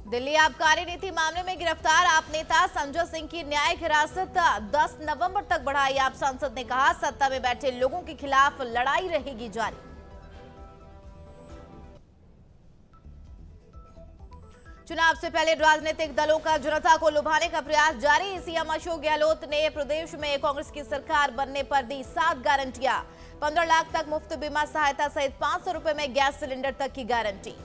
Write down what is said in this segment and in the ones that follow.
दिल्ली आबकारी नीति मामले में गिरफ्तार आप नेता संजय सिंह की न्यायिक हिरासत 10 नवंबर तक बढ़ाई। आप सांसद ने कहा, सत्ता में बैठे लोगों के खिलाफ लड़ाई रहेगी जारी। चुनाव से पहले राजनीतिक दलों का जनता को लुभाने का प्रयास जारी। सीएम अशोक गहलोत ने प्रदेश में कांग्रेस की सरकार बनने पर दी 7 गारंटियां। 15 लाख तक मुफ्त बीमा सहायता सहित 500 रुपए में गैस सिलेंडर तक की गारंटी।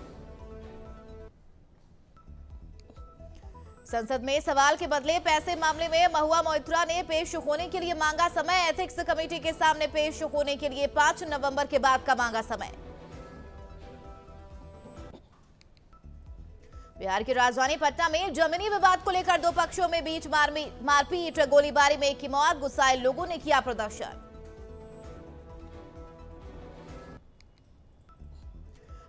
संसद में सवाल के बदले पैसे मामले में महुआ मोइत्रा ने पेश होने के लिए मांगा समय। एथिक्स कमेटी के सामने पेश होने के लिए 5 नवंबर के बाद का मांगा समय। बिहार की राजधानी पटना में जमीनी विवाद को लेकर दो पक्षों में बीच मारपीट, गोलीबारी में एक की मौत। गुस्साए लोगों ने किया प्रदर्शन।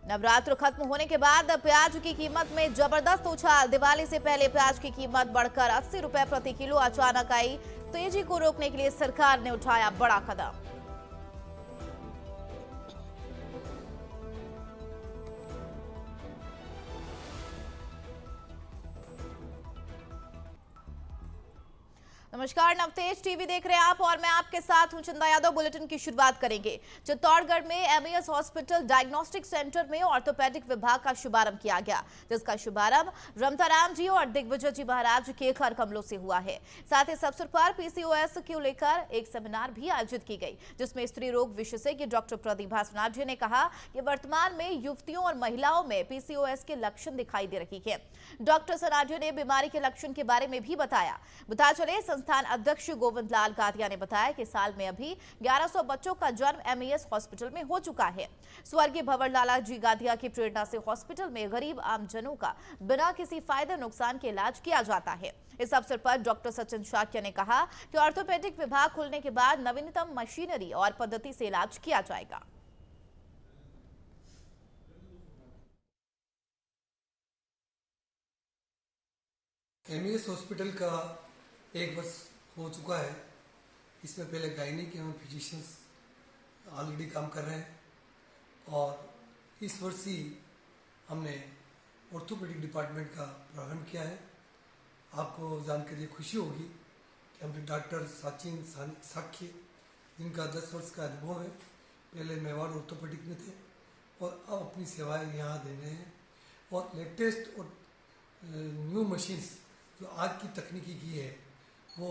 नवरात्र खत्म होने के बाद प्याज की कीमत में जबरदस्त उछाल। दिवाली से पहले प्याज की कीमत बढ़कर 80 रुपए प्रति किलो अचानक आई। तेजी को रोकने के लिए सरकार ने उठाया बड़ा कदम। नमस्कार, नवतेज टीवी देख रहे हैं आप और मैं आपके साथ हूं चंदा यादव। बुलेटिन की शुरुआत करेंगे। चित्तौड़गढ़ में एमईएस हॉस्पिटल डायग्नोस्टिक सेंटर में ऑर्थोपेडिक विभाग का शुभारंभ किया गया, जिसका शुभारंभ रमताराम जी और दिग्विजय जी महाराज के कर कमलों से हुआ है। साथ ही इस अवसर पर पीसीओएस को लेकर एक सेमिनार भी आयोजित की गई, जिसमें स्त्री रोग विशेषज्ञ डॉक्टर प्रतिभा सोनार्जी ने कहा कि वर्तमान में युवतियों और महिलाओं में पीसीओएस के लक्षण दिखाई दे रही है। डॉक्टर सोनार्जी ने बीमारी के लक्षण के बारे में भी बताया। बता चले, संस्थान अध्यक्ष गोविंद लाल गादिया ने बताया कि साल में अभी 1100 बच्चों का जन्म एमईएस हॉस्पिटल में हो चुका है। स्वर्गीय भंवर लाला जी गादिया की प्रेरणा से हॉस्पिटल में गरीब आमजनों का बिना किसी फायदे नुकसान के इलाज किया जाता है। इस अवसर पर डॉक्टर सचिन शाक्य ने कहा कि ऑर्थोपेडिक विभाग खुलने के बाद नवीनतम मशीनरी और पद्धति से इलाज किया जाएगा। एमईएस हॉस्पिटल का 1 वर्ष हो चुका है। इसमें पहले गायनिक एवं फिजिशियंस ऑलरेडी काम कर रहे हैं और इस वर्ष ही हमने ऑर्थोपेडिक डिपार्टमेंट का प्रारंभ किया है। आपको जानकर ये खुशी होगी कि हमने डॉक्टर सचिन शाक्य, जिनका 10 वर्ष का अनुभव है, पहले मेवाड़ ऑर्थोपेडिक में थे और अब अपनी सेवाएं यहाँ दे रहे हैं। और लेटेस्ट और न्यू मशीन्स जो आज की तकनीकी की है, वो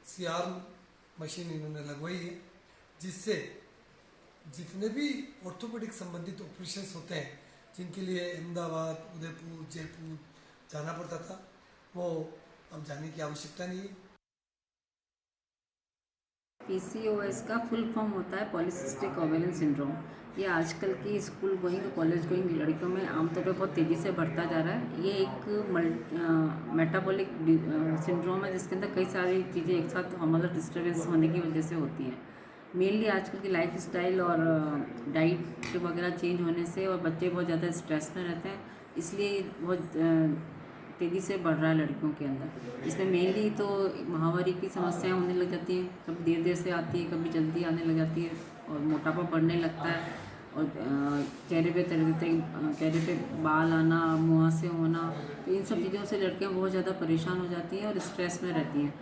सीआरएम मशीन इन्होंने लगवाई है, जिससे जितने भी ऑर्थोपेडिक संबंधित ऑपरेशंस होते हैं, जिनके लिए अहमदाबाद, उदयपुर, जयपुर जाना पड़ता था, वो अब जाने की आवश्यकता नहीं है। पीसीओएस का फुल फॉर्म होता है पॉलीसिस्टिक ओवेरियन सिंड्रोम। ये आजकल की स्कूल गोइंग, कॉलेज गोइंग लड़कियों में आमतौर पर बहुत तेज़ी से बढ़ता जा रहा है। ये एक मेटाबॉलिक सिंड्रोम है, जिसके अंदर कई सारी चीज़ें एक साथ हार्मोनल डिस्टर्बेंस होने की वजह से होती हैं। मेनली आजकल की लाइफ स्टाइल और डाइट वगैरह चेंज होने से, और बच्चे बहुत ज़्यादा स्ट्रेस में रहते हैं, इसलिए बहुत तेज़ी से बढ़ रहा है लड़कियों के अंदर। इसमें मेनली तो माहवारी की समस्याएं होने लग जाती हैं, कभी देर देर से आती है, कभी जल्दी आने लग जाती है, और मोटापा बढ़ने लगता है, और चेहरे पे बाल आना, मुहासे होना, तो इन सब चीज़ों से लड़कियां बहुत ज़्यादा परेशान हो जाती हैं और स्ट्रेस में रहती हैं।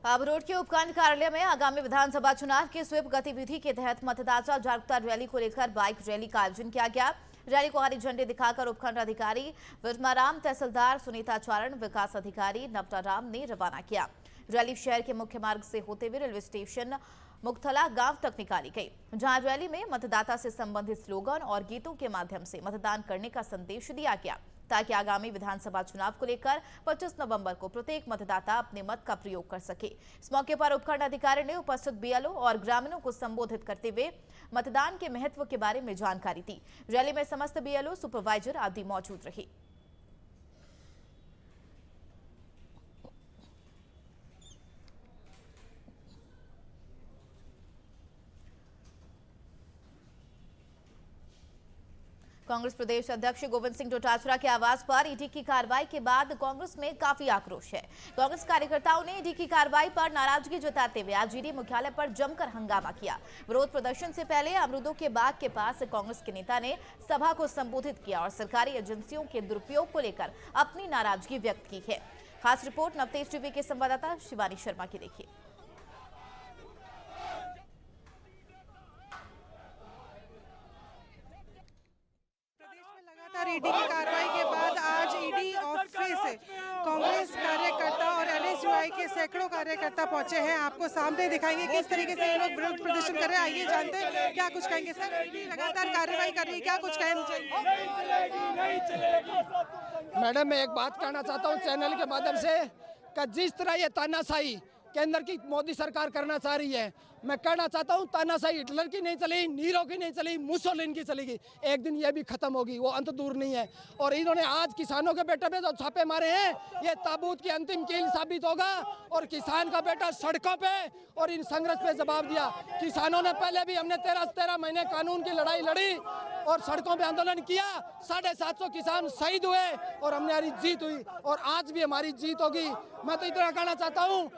आबरोड के उपखंड कार्यालय में आगामी विधानसभा चुनाव की स्वीप गतिविधि के तहत मतदाता जागरूकता रैली को लेकर बाइक रैली का आयोजन किया गया। रैली को हरी झंडी दिखाकर उपखंड अधिकारी वर्माराम, तहसीलदार सुनीता चारण, विकास अधिकारी नवताराम ने रवाना किया। रैली शहर के मुख्य मार्ग से होते हुए रेलवे स्टेशन मुक्तला गांव तक निकाली गई, जहां रैली में मतदाता से संबंधित स्लोगन और गीतों के माध्यम से मतदान करने का संदेश दिया गया, ताकि आगामी विधानसभा चुनाव को लेकर 25 नवंबर को प्रत्येक मतदाता अपने मत का प्रयोग कर सके। इस मौके पर उपखंड अधिकारी ने उपस्थित बीएलओ और ग्रामीणों को संबोधित करते हुए मतदान के महत्व के बारे में जानकारी दी। रैली में समस्त बीएलओ, सुपरवाइजर आदि मौजूद रहे। कांग्रेस प्रदेश अध्यक्ष गोविंद सिंह डोटासरा के आवास पर ईडी की कार्रवाई के बाद कांग्रेस में काफी आक्रोश है। कांग्रेस कार्यकर्ताओं ने ईडी की कार्रवाई पर नाराजगी जताते हुए आज ईडी मुख्यालय पर जमकर हंगामा किया। विरोध प्रदर्शन से पहले अमरूदों के बाग के पास कांग्रेस के नेता ने सभा को संबोधित किया और सरकारी एजेंसियों के दुरुपयोग को लेकर अपनी नाराजगी व्यक्त की है। खास रिपोर्ट नवतेज टीवी के संवाददाता शिवानी शर्मा की देखिए। ईडी की कार्रवाई के बाद आज ईडी ऑफिस कांग्रेस कार्यकर्ता और एनएसयूआई के सैकड़ों कार्यकर्ता पहुंचे हैं। आपको सामने दिखाएंगे किस तरीके से ये लोग विरोध प्रदर्शन कर रहे हैं। आइए जानते हैं क्या कुछ कहेंगे। सर, ईडी लगातार कार्रवाई कर रही है, क्या कुछ कहना चाहिए? मैडम, मैं एक बात कहना चाहता हूँ चैनल के माध्यम से कि जिस तरह ये तानाशाही केंद्र की मोदी सरकार करना चाह रही है, मैं कहना चाहता हूँ तानाशाही हिटलर की नहीं चली, नीरो की नहीं चली, मुसोलिनी की चलेगी। एक दिन ये भी खत्म होगी, वो अंत दूर नहीं है। और इन्होंने आज किसानों के बेटे पे जो छापे मारे हैं, ये ताबूत की अंतिम कील साबित होगा। और किसान का बेटा सड़कों पे और इन संघर्ष पे जवाब दिया। किसानों ने पहले भी, हमने 13 महीने कानून की लड़ाई लड़ी और सड़कों पे आंदोलन किया। 750 किसान शहीद हुए और हमारी जीत हुई और आज भी हमारी जीत होगी। मैं तो इतना कहना चाहता हूँ,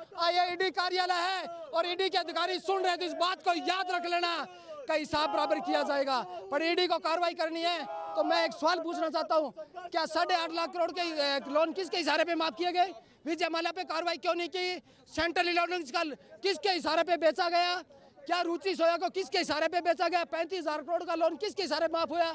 ईडी कार्यालय है और ईडी के अधिकारी सुन रहे हैं तो इस बात को याद रख लेना का हिसाब बराबर किया जाएगा। पर ईडी को कार्रवाई करनी है तो मैं एक सवाल पूछना चाहता हूँ, क्या 8.5 लाख करोड़ के लोन किसके इशारे पे माफ किए गए? विजय माल्या पे कार्रवाई क्यों नहीं की? सेंट्रल इलेक्ट्रॉनिक्स का किसके इशारे पे बेचा गया? क्या रुचि सोया को किसके इशारे पे बेचा गया? 35,000 करोड़ का लोन किसके इशारे पे माफ हुआ?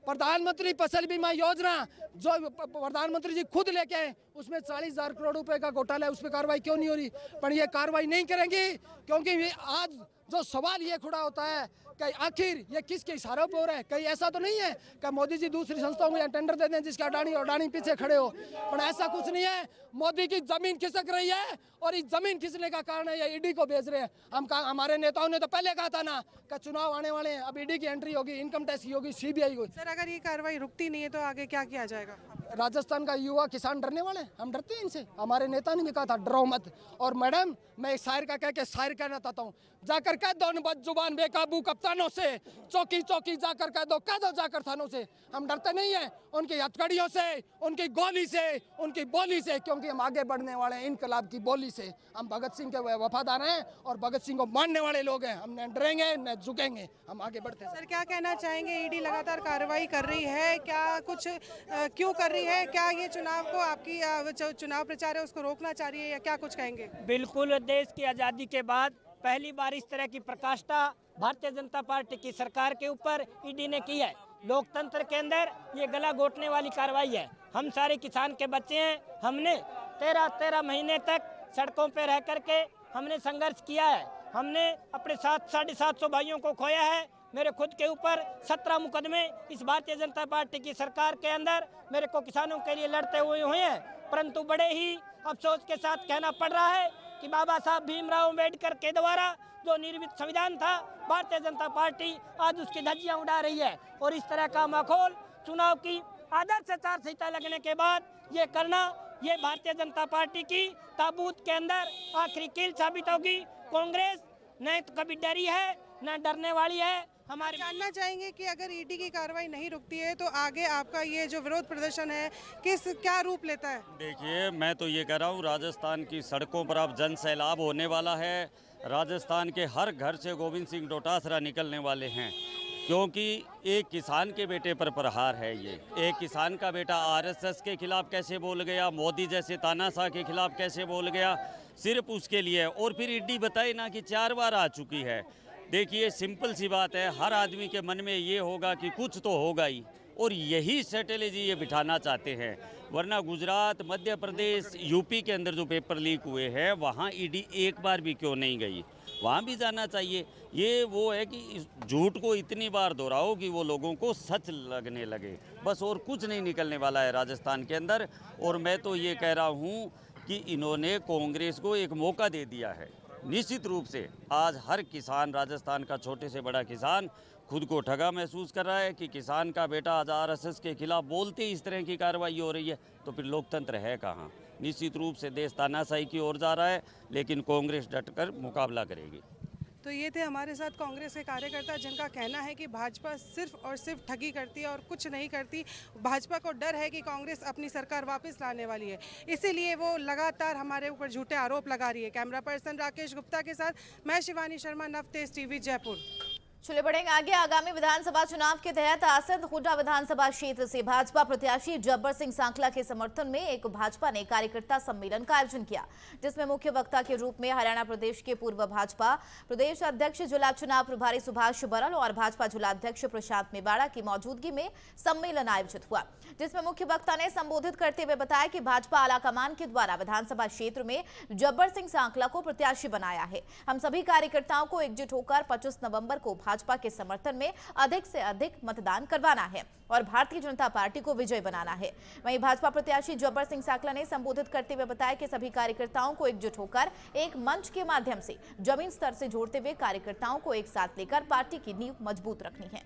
प्रधानमंत्री फसल बीमा योजना जो प्रधानमंत्री जी खुद लेके आए, उसमें 40,000 करोड़ रुपए का घोटाला है, उस पर कार्रवाई क्यों नहीं हो रही? पर ये कार्रवाई नहीं करेंगी क्योंकि आज जो सवाल ये खड़ा होता है कि आखिर ये किसके इशारों पर हो रहा है? कहीं ऐसा तो नहीं है कि मोदी जी दूसरी संस्थाओं को टेंडर दे दें जिसका अडानी पीछे खड़े हो? पर ऐसा कुछ नहीं है। मोदी की जमीन खिसक रही है और इस जमीन खिसने का कारण है ये ईडी को भेज रहे हैं। हमारे नेताओं ने तो पहले कहा था ना कि चुनाव आने वाले हैं, अब ईडी की एंट्री होगी, इनकम टैक्स की होगी, सीबीआई होगी। सर, अगर ये कार्रवाई रुकती नहीं है तो आगे क्या किया जाएगा? राजस्थान का युवा किसान डरने वाले, हम डरते हैं इनसे। हमारे नेता ने भी कहा था डरो मत। और मैडम, मैं एक शायर का कह के शायर कहना चाहता हूँ, जाकर कह दो जुबान बेकाबू कप्तानों से, चौकी चौकी जाकर कह दो जाकर थानों से। हम डरते नहीं है उनकी हथकड़ियों से, उनकी गोली से, उनकी बोली से, क्योंकि हम आगे बढ़ने वाले हैं इनकलाब की बोली से। हम भगत सिंह के वफादार हैं और भगत सिंह को मानने वाले लोग हैं। हम न डरेंगे न झुकेंगे, हम आगे बढ़ते हैं। सर, क्या कहना चाहेंगे? ईडी लगातार कार्रवाई कर रही है, क्या कुछ क्यों कर रही है? क्या ये चुनाव को, आपकी जो चुनाव प्रचार है उसको रोकना चाह रही है या क्या कुछ कहेंगे? बिल्कुल, देश की आज़ादी के बाद पहली बार इस तरह की प्रकाष्ठा भारतीय जनता पार्टी की सरकार के ऊपर ईडी ने की है। लोकतंत्र के अंदर ये गला घोटने वाली कार्रवाई है। हम सारे किसान के बच्चे हैं। हमने 13 महीने तक सड़कों पर रह करके हमने संघर्ष किया है। हमने अपने 750 भाइयों को खोया है। मेरे खुद के ऊपर 17 मुकदमे इस भारतीय जनता पार्टी की सरकार के अंदर मेरे को किसानों के लिए लड़ते हुए हैं। परंतु बड़े ही अफसोस के साथ कहना पड़ रहा है कि बाबा साहब भीमराव अम्बेडकर के द्वारा जो निर्मित संविधान था, भारतीय जनता पार्टी आज उसकी धज्जियां उड़ा रही है। और इस तरह का माहौल चुनाव की आदर्श आचार संहिता लगने के बाद ये करना, ये भारतीय जनता पार्टी की ताबूत के अंदर आखिरी कील साबित होगी। कांग्रेस न तो कभी डरी है न डरने वाली है। हमारे जानना चाहेंगे कि अगर ईडी की कार्रवाई नहीं रुकती है तो आगे आपका ये जो विरोध प्रदर्शन है क्या रूप लेता है? देखिए, मैं तो ये कह रहा हूँ, राजस्थान की सड़कों पर अब जन सैलाब होने वाला है। राजस्थान के हर घर से गोविंद सिंह डोटासरा निकलने वाले हैं, क्योंकि एक किसान के बेटे पर प्रहार है। ये एक किसान का बेटा आरएसएस के खिलाफ कैसे बोल गया, मोदी जैसे तानाशाह के खिलाफ कैसे बोल गया, सिर्फ उसके लिए। और फिर ईडी बताए ना कि 4 बार आ चुकी है। देखिए, सिंपल सी बात है, हर आदमी के मन में ये होगा कि कुछ तो होगा ही, और यही स्ट्रेटेजी ये बिठाना चाहते हैं। वरना गुजरात, मध्य प्रदेश, यूपी के अंदर जो पेपर लीक हुए हैं, वहाँ ईडी एक बार भी क्यों नहीं गई? वहाँ भी जाना चाहिए। ये वो है कि इस झूठ को इतनी बार दोहराओ कि वो लोगों को सच लगने लगे, बस। और कुछ नहीं निकलने वाला है राजस्थान के अंदर। और मैं तो ये कह रहा हूँ कि इन्होंने कांग्रेस को एक मौका दे दिया है। निश्चित रूप से आज हर किसान, राजस्थान का छोटे से बड़ा किसान, खुद को ठगा महसूस कर रहा है कि किसान का बेटा आज आरएसएस के खिलाफ बोलते ही इस तरह की कार्रवाई हो रही है, तो फिर लोकतंत्र है कहाँ? निश्चित रूप से देश तानाशाही की ओर जा रहा है, लेकिन कांग्रेस डटकर मुकाबला करेगी। तो ये थे हमारे साथ कांग्रेस के कार्यकर्ता जिनका कहना है कि भाजपा सिर्फ और सिर्फ ठगी करती है और कुछ नहीं करती। भाजपा को डर है कि कांग्रेस अपनी सरकार वापस लाने वाली है, इसीलिए वो लगातार हमारे ऊपर झूठे आरोप लगा रही है। कैमरा पर्सन राकेश गुप्ता के साथ मैं शिवानी शर्मा, नवतेज टीवी, जयपुर। चलिए बढ़ेंगे आगे। आगामी विधानसभा चुनाव के तहत आसंद हुड्डा विधानसभा क्षेत्र से भाजपा प्रत्याशी जब्बर सिंह सांकला के समर्थन में एक भाजपा ने कार्यकर्ता सम्मेलन का आयोजन किया, जिसमें मुख्य वक्ता के रूप में हरियाणा प्रदेश के पूर्व भाजपा प्रदेश अध्यक्ष, जिला चुनाव प्रभारी सुभाष बरल और भाजपा जिला अध्यक्ष प्रशांत मेवाड़ा की मौजूदगी में सम्मेलन आयोजित हुआ, जिसमें मुख्य वक्ता ने संबोधित करते हुए बताया कि भाजपा आलाकमान के द्वारा विधानसभा क्षेत्र में जब्बर सिंह सांकला को प्रत्याशी बनाया है। हम सभी कार्यकर्ताओं को एकजुट होकर 25 नवंबर को भाजपा के समर्थन में अधिक से अधिक मतदान करवाना है और भारतीय जनता पार्टी को विजय बनाना है। वहीं भाजपा प्रत्याशी जब्बर सिंह सांकला ने संबोधित करते हुए बताया कि सभी कार्यकर्ताओं को एकजुट होकर एक मंच के माध्यम से जमीन स्तर से जोड़ते हुए कार्यकर्ताओं को एक साथ लेकर पार्टी की नींव मजबूत रखनी है।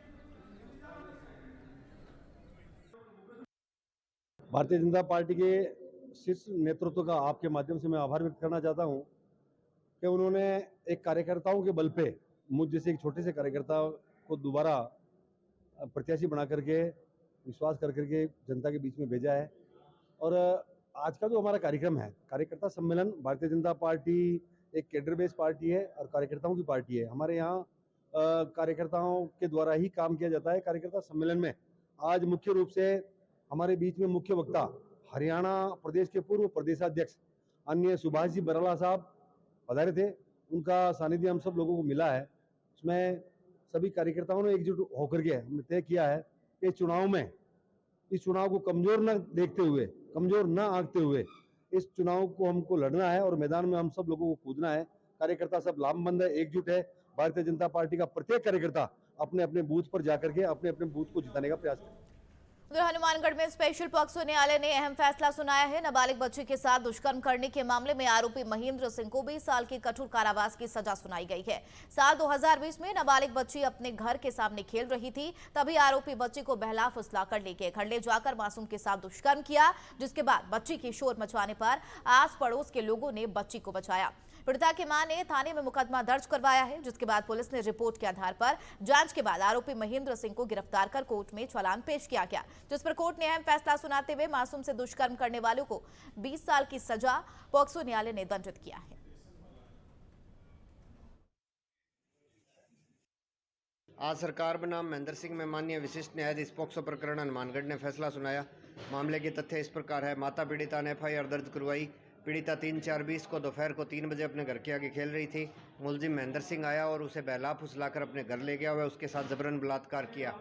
भारतीय जनता पार्टी के शीर्ष नेतृत्व का आपके माध्यम से मैं आभार व्यक्त करना चाहता हूं कि उन्होंने एक कार्यकर्ताओं के बल पे मुझ जैसे एक छोटे से कार्यकर्ता को दोबारा प्रत्याशी बना करके विश्वास कर करके जनता के बीच में भेजा है। और आज का जो हमारा कार्यक्रम है, कार्यकर्ता सम्मेलन, भारतीय जनता पार्टी एक कैडर बेस्ड पार्टी है और कार्यकर्ताओं की पार्टी है। हमारे यहाँ कार्यकर्ताओं के द्वारा ही काम किया जाता है। कार्यकर्ता सम्मेलन में आज मुख्य रूप से हमारे बीच में मुख्य वक्ता हरियाणा प्रदेश के पूर्व प्रदेशाध्यक्ष अन्य सुभाष जी बराला साहब पधारे थे। उनका सानिध्य हम सब लोगों को मिला है। उसमें सभी कार्यकर्ताओं ने एकजुट होकर के हमने तय किया है कि इस चुनाव को कमजोर न देखते हुए, कमजोर न आंकते हुए इस चुनाव को हमको लड़ना है और मैदान में हम सब लोगों को कूदना है। कार्यकर्ता सब लामबंद है, एकजुट है। भारतीय जनता पार्टी का प्रत्येक कार्यकर्ता अपने अपने बूथ पर जाकर के अपने अपने बूथ को जिताने का प्रयास करें। उधर हनुमानगढ़ में स्पेशल पॉक्सो न्यायालय ने अहम फैसला सुनाया है। नाबालिग बच्ची के साथ दुष्कर्म करने के मामले में आरोपी महेंद्र सिंह को 20 साल की कठोर कारावास की सजा सुनाई गई है। साल 2020 में नाबालिग बच्ची अपने घर के सामने खेल रही थी, तभी आरोपी बच्ची को बहला फुसला कर ले गए, घर ले जाकर मासूम के साथ दुष्कर्म किया, जिसके बाद बच्ची की शोर मचवाने पर आस पड़ोस के लोगों ने बच्ची को बचाया। पीड़िता की मां ने थाने में मुकदमा दर्ज करवाया है, जिसके बाद पुलिस ने रिपोर्ट के आधार पर जांच के बाद आरोपी महेंद्र सिंह को गिरफ्तार कर कोर्ट में चालान पेश किया गया, जिस पर कोर्ट ने अहम फैसला सुनाते हुए मासूम से दुष्कर्म करने वालों को 20 साल की सजा पॉक्सो न्यायालय ने दंडित किया है। आज सरकार बनाम महेंद्र सिंह में माननीय विशिष्ट न्यायाधीश पॉक्सो प्रकरण हनुमानगढ़ ने फैसला सुनाया। मामले के तथ्य इस प्रकार है। माता पीड़िता ने FIR दर्ज करवाई। पीड़िता 3/4/20 को दोपहर को 3 बजे अपने घर के आगे खेल रही थी। मुलजिम महेंद्र सिंह आया और उसे बहला फुसलाकर अपने घर ले गया। वह उसके साथ जबरन बलात्कार किया।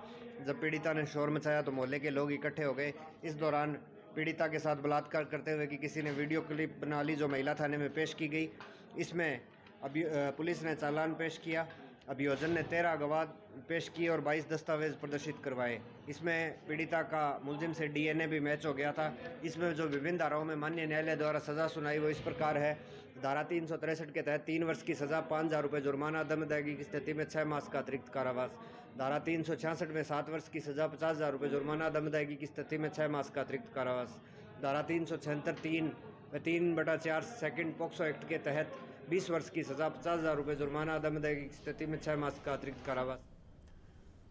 जब पीड़िता ने शोर मचाया तो मोहल्ले के लोग इकट्ठे हो गए। इस दौरान पीड़िता के साथ बलात्कार करते हुए कि किसी ने वीडियो क्लिप बना ली, जो महिला थाने में पेश की गई। इसमें अभी पुलिस ने चालान पेश किया। अभियोजन ने 13 गवाह पेश किए और 22 दस्तावेज प्रदर्शित करवाए। इसमें पीड़िता का मुलजिम से DNA भी मैच हो गया था। इसमें जो विभिन्न धाराओं में माननीय न्यायालय द्वारा सजा सुनाई वो इस प्रकार है। धारा 363 के तहत 3 वर्ष की सजा, 5,000 रुपये जुर्माना, दम अदायगी की स्थिति में 6 मास का अतिरिक्त कारावास। धारा 366 में 7 वर्ष की सजा, 50,000 रुपये जुर्माना, दम अदायगी की स्थिति में 6 मास का अतिरिक्त कारावास। धारा 376 3/4 सेकंड पॉक्सो एक्ट के तहत 20 वर्ष की सजा, 50,000 रुपये जुर्माना, दम अदायगी की स्थिति में 6 मास का अतिरिक्त कारावास।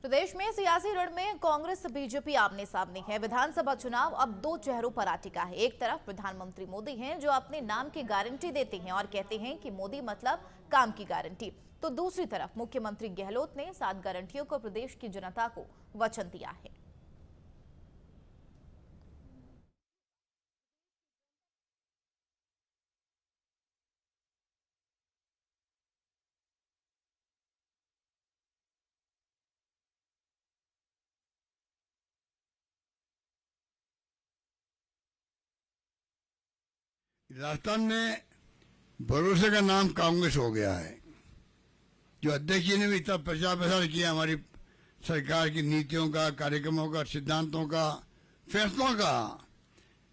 प्रदेश में सियासी रण में कांग्रेस बीजेपी आमने सामने है। विधानसभा चुनाव अब 2 चेहरों पर आ टिका है। एक तरफ प्रधानमंत्री मोदी हैं, जो अपने नाम की गारंटी देते हैं और कहते हैं कि मोदी मतलब काम की गारंटी, तो दूसरी तरफ मुख्यमंत्री गहलोत ने 7 गारंटियों को प्रदेश की जनता को वचन दिया है। राजस्थान में भरोसे का नाम कांग्रेस हो गया है। जो अध्यक्ष जी ने भी इतना प्रचार प्रसार किया हमारी सरकार की नीतियों का, कार्यक्रमों का, सिद्धांतों का, फैसलों का,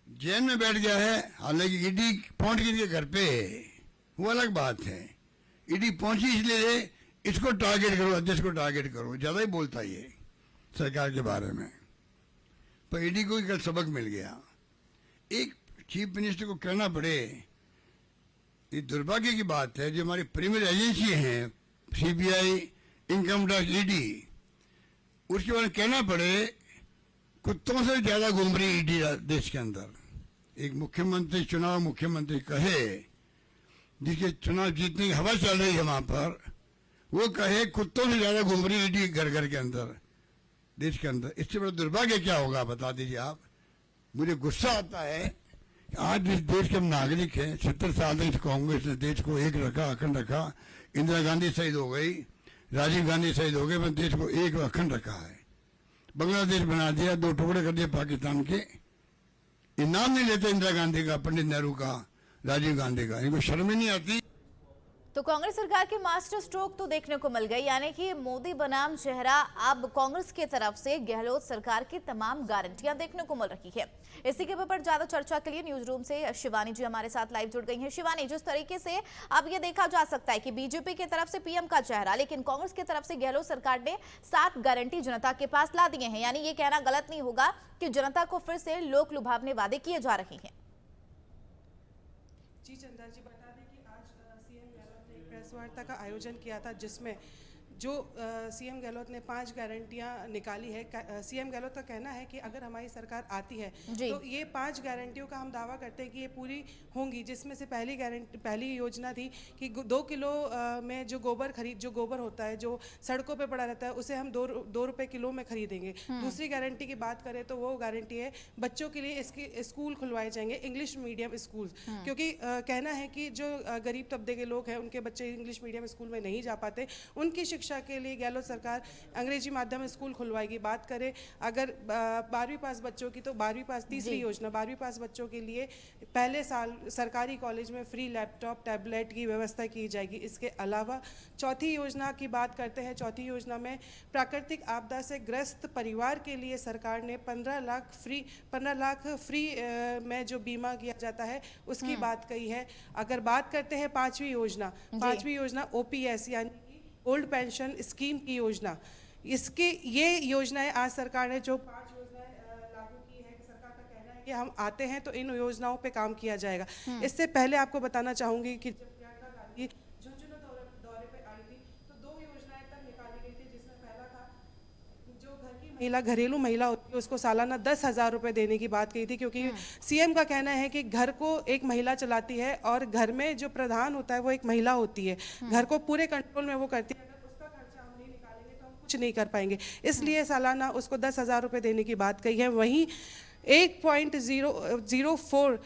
जेल में बैठ गया है। हालांकि ईडी पहुंच गई घर पे, वो अलग बात है। ईडी पहुंची इसलिए इसको टारगेट करो, अध्यक्ष को टारगेट करो, ज्यादा ही बोलता ये सरकार के बारे में। पर ईडी को कल सबक मिल गया। एक चीफ मिनिस्टर को कहना पड़े, ये दुर्भाग्य की बात है। जो हमारी प्रीमियर एजेंसी हैं सीबीआई, इनकम टैक्स, ईडी, उसके बाद कहना पड़े कुत्तों से ज्यादा घूम रही ईडी देश के अंदर। एक मुख्यमंत्री, चुनाव मुख्यमंत्री कहे, जिसके चुनाव जीतने की हवा चल रही है वहां पर, वो कहे कुत्तों से ज्यादा घूम रही ईडी घर घर के अंदर, देश के अंदर। इससे बड़ा दुर्भाग्य क्या होगा बता दीजिए आप। मुझे गुस्सा आता है कि आज इस देश के हम नागरिक हैं। 70 साल तक कांग्रेस ने देश को एक रखा, अखंड रखा। इंदिरा गांधी शहीद हो गई, राजीव गांधी शहीद हो गए, पर देश को एक अखंड रखा है। बांग्लादेश बना दिया, 2 टुकड़े कर दिए पाकिस्तान के। इनाम नहीं लेते इंदिरा गांधी का, पंडित नेहरू का, राजीव गांधी का। इनको शर्म ही नहीं आती। तो कांग्रेस सरकार के मास्टर स्ट्रोक तो देखने को मिल गई, यानी कि मोदी बनाम चेहरा अब कांग्रेस की तरफ से गहलोत सरकार की तमाम गारंटियां देखने को मिल रही है। इसी के ऊपर ज्यादा चर्चा के लिए न्यूज रूम से शिवानी जी हमारे साथ लाइव जुड़ गई हैं। शिवानी, जिस तरीके से अब ये देखा जा सकता है कि बीजेपी की तरफ से पीएम का चेहरा, लेकिन कांग्रेस की तरफ से गहलोत सरकार ने 7 गारंटी जनता के पास ला दिए हैं, यानी ये कहना गलत नहीं होगा कि जनता को फिर से लोक लुभावने वादे किए जा रहे हैं। जी चंदा जी, बता दें कि आज सीएम गहलोत ने एक प्रेस वार्ता का आयोजन किया था, जिसमें जो सीएम गहलोत ने 5 गारंटियां निकाली है। सीएम गहलोत का कहना है कि अगर हमारी सरकार आती है तो ये 5 गारंटियों का हम दावा करते हैं कि ये पूरी होंगी। जिसमें से पहली योजना थी कि 2 किलो में जो गोबर होता है, जो सड़कों पे पड़ा रहता है, उसे हम 2 रुपये किलो में खरीदेंगे। दूसरी गारंटी की बात करें तो वो गारंटी है बच्चों के लिए इसके स्कूल खुलवाए जाएंगे, इंग्लिश मीडियम स्कूल, क्योंकि कहना है कि जो गरीब तबके के लोग हैं उनके बच्चे इंग्लिश मीडियम स्कूल में नहीं जा पाते, उनकी शिक्षा के लिए गहलोत सरकार अंग्रेजी माध्यम स्कूल खुलवाएगी। बात करें अगर 12वीं पास बच्चों की, तो 12वीं पास तीसरी योजना, 12वीं पास बच्चों के लिए पहले साल सरकारी कॉलेज में फ्री लैपटॉप टैबलेट की व्यवस्था की जाएगी। इसके अलावा चौथी योजना की बात करते हैं। चौथी योजना में प्राकृतिक आपदा से ग्रस्त परिवार के लिए सरकार ने 15 लाख फ्री में जो बीमा किया जाता है उसकी बात कही है। अगर बात करते हैं पांचवी योजना ओपीएस यानी ओल्ड पेंशन स्कीम की योजना, ये योजनाएं आज सरकार ने जो 5 योजनाएं लागू की है, सरकार का कहना है कि हम आते हैं तो इन योजनाओं पे काम किया जाएगा। इससे पहले आपको बताना चाहूंगी कि जब प्रियंका गांधी झुंझुनू दौरे पे आई थी तो 2 योजनाएं तब निकाली गई थी, जिसमें पहला था जो घर की महिला, घरेलू महिला होती है, उसको सालाना 10,000 रुपये देने की बात कही थी, क्योंकि सीएम का कहना है कि घर को एक महिला चलाती है और घर में जो प्रधान होता है वो एक महिला होती है, घर को पूरे कंट्रोल में वो करती है। अगर उसका खर्चा हम नहीं निकालेंगे तो हम कुछ नहीं कर पाएंगे, इसलिए सालाना उसको 10,000 रुपये देने की बात कही है। वहीं 1.004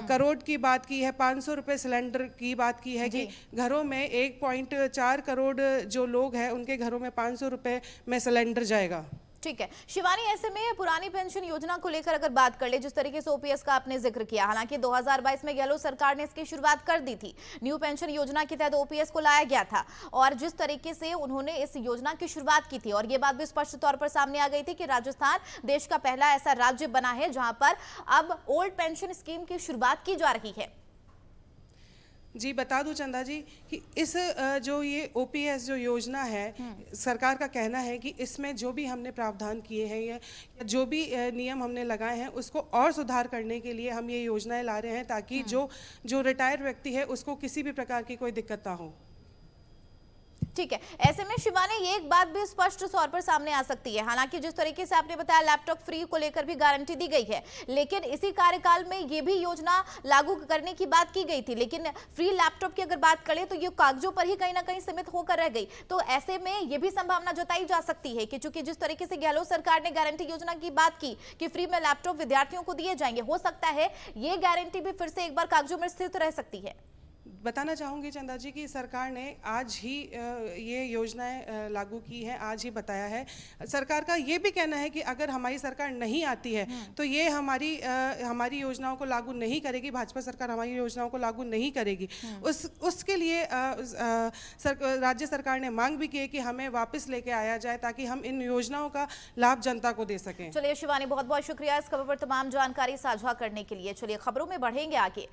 करोड़ की बात की है, 500 रुपये सिलेंडर की बात की है कि घरों में 1.4 करोड़ जो लोग हैं उनके घरों में 500 रुपये में सिलेंडर जाएगा। ठीक है शिवानी, ऐसे में पुरानी पेंशन योजना को लेकर अगर बात कर ले, जिस तरीके से ओपीएस का आपने जिक्र किया, हालांकि 2022 में गहलोत सरकार ने इसकी शुरुआत कर दी थी। न्यू पेंशन योजना के तहत ओपीएस को लाया गया था और जिस तरीके से उन्होंने इस योजना की शुरुआत की थी, और ये बात भी स्पष्ट तौर पर सामने आ गई थी कि राजस्थान देश का पहला ऐसा राज्य बना है जहां पर अब ओल्ड पेंशन स्कीम की शुरुआत की जा रही है। जी बता दूं चंदा जी कि इस जो ये ओपीएस जो योजना है, सरकार का कहना है कि इसमें जो भी हमने प्रावधान किए हैं या जो भी नियम हमने लगाए हैं उसको और सुधार करने के लिए हम ये योजनाएं ला रहे हैं, ताकि जो रिटायर्ड व्यक्ति है उसको किसी भी प्रकार की कोई दिक्कत ना हो। ठीक है, ऐसे में शिवानी ये एक बात भी स्पष्ट तौर पर सामने आ सकती है, हालांकि जिस तरीके से आपने बताया लैपटॉप फ्री को लेकर भी गारंटी दी गई है, लेकिन इसी कार्यकाल में ये भी योजना लागू करने की बात की गई थी, लेकिन फ्री लैपटॉप की अगर बात करें तो ये कागजों पर ही कहीं ना कहीं सीमित होकर रह गई। तो ऐसे में ये भी संभावना जताई जा सकती है कि चूंकि जिस तरीके से गहलोत सरकार ने गारंटी योजना की बात की कि फ्री में लैपटॉप विद्यार्थियों को दिए जाएंगे, हो सकता है ये गारंटी भी फिर से एक बार कागजों में स्थित रह सकती है। बताना चाहूँगी चंदा जी कि सरकार ने आज ही ये योजनाएं लागू की हैं, आज ही बताया है। सरकार का ये भी कहना है कि अगर हमारी सरकार नहीं आती है तो ये हमारी योजनाओं को लागू नहीं करेगी, भाजपा सरकार हमारी योजनाओं को लागू नहीं करेगी। उसके लिए राज्य सरकार ने मांग भी की है कि हमें वापस लेके आया जाए ताकि हम इन योजनाओं का लाभ जनता को दे सकें। चलिए शिवानी, बहुत बहुत शुक्रिया इस खबर पर तमाम जानकारी साझा करने के लिए। चलिए खबरों में बढ़ेंगे आगे।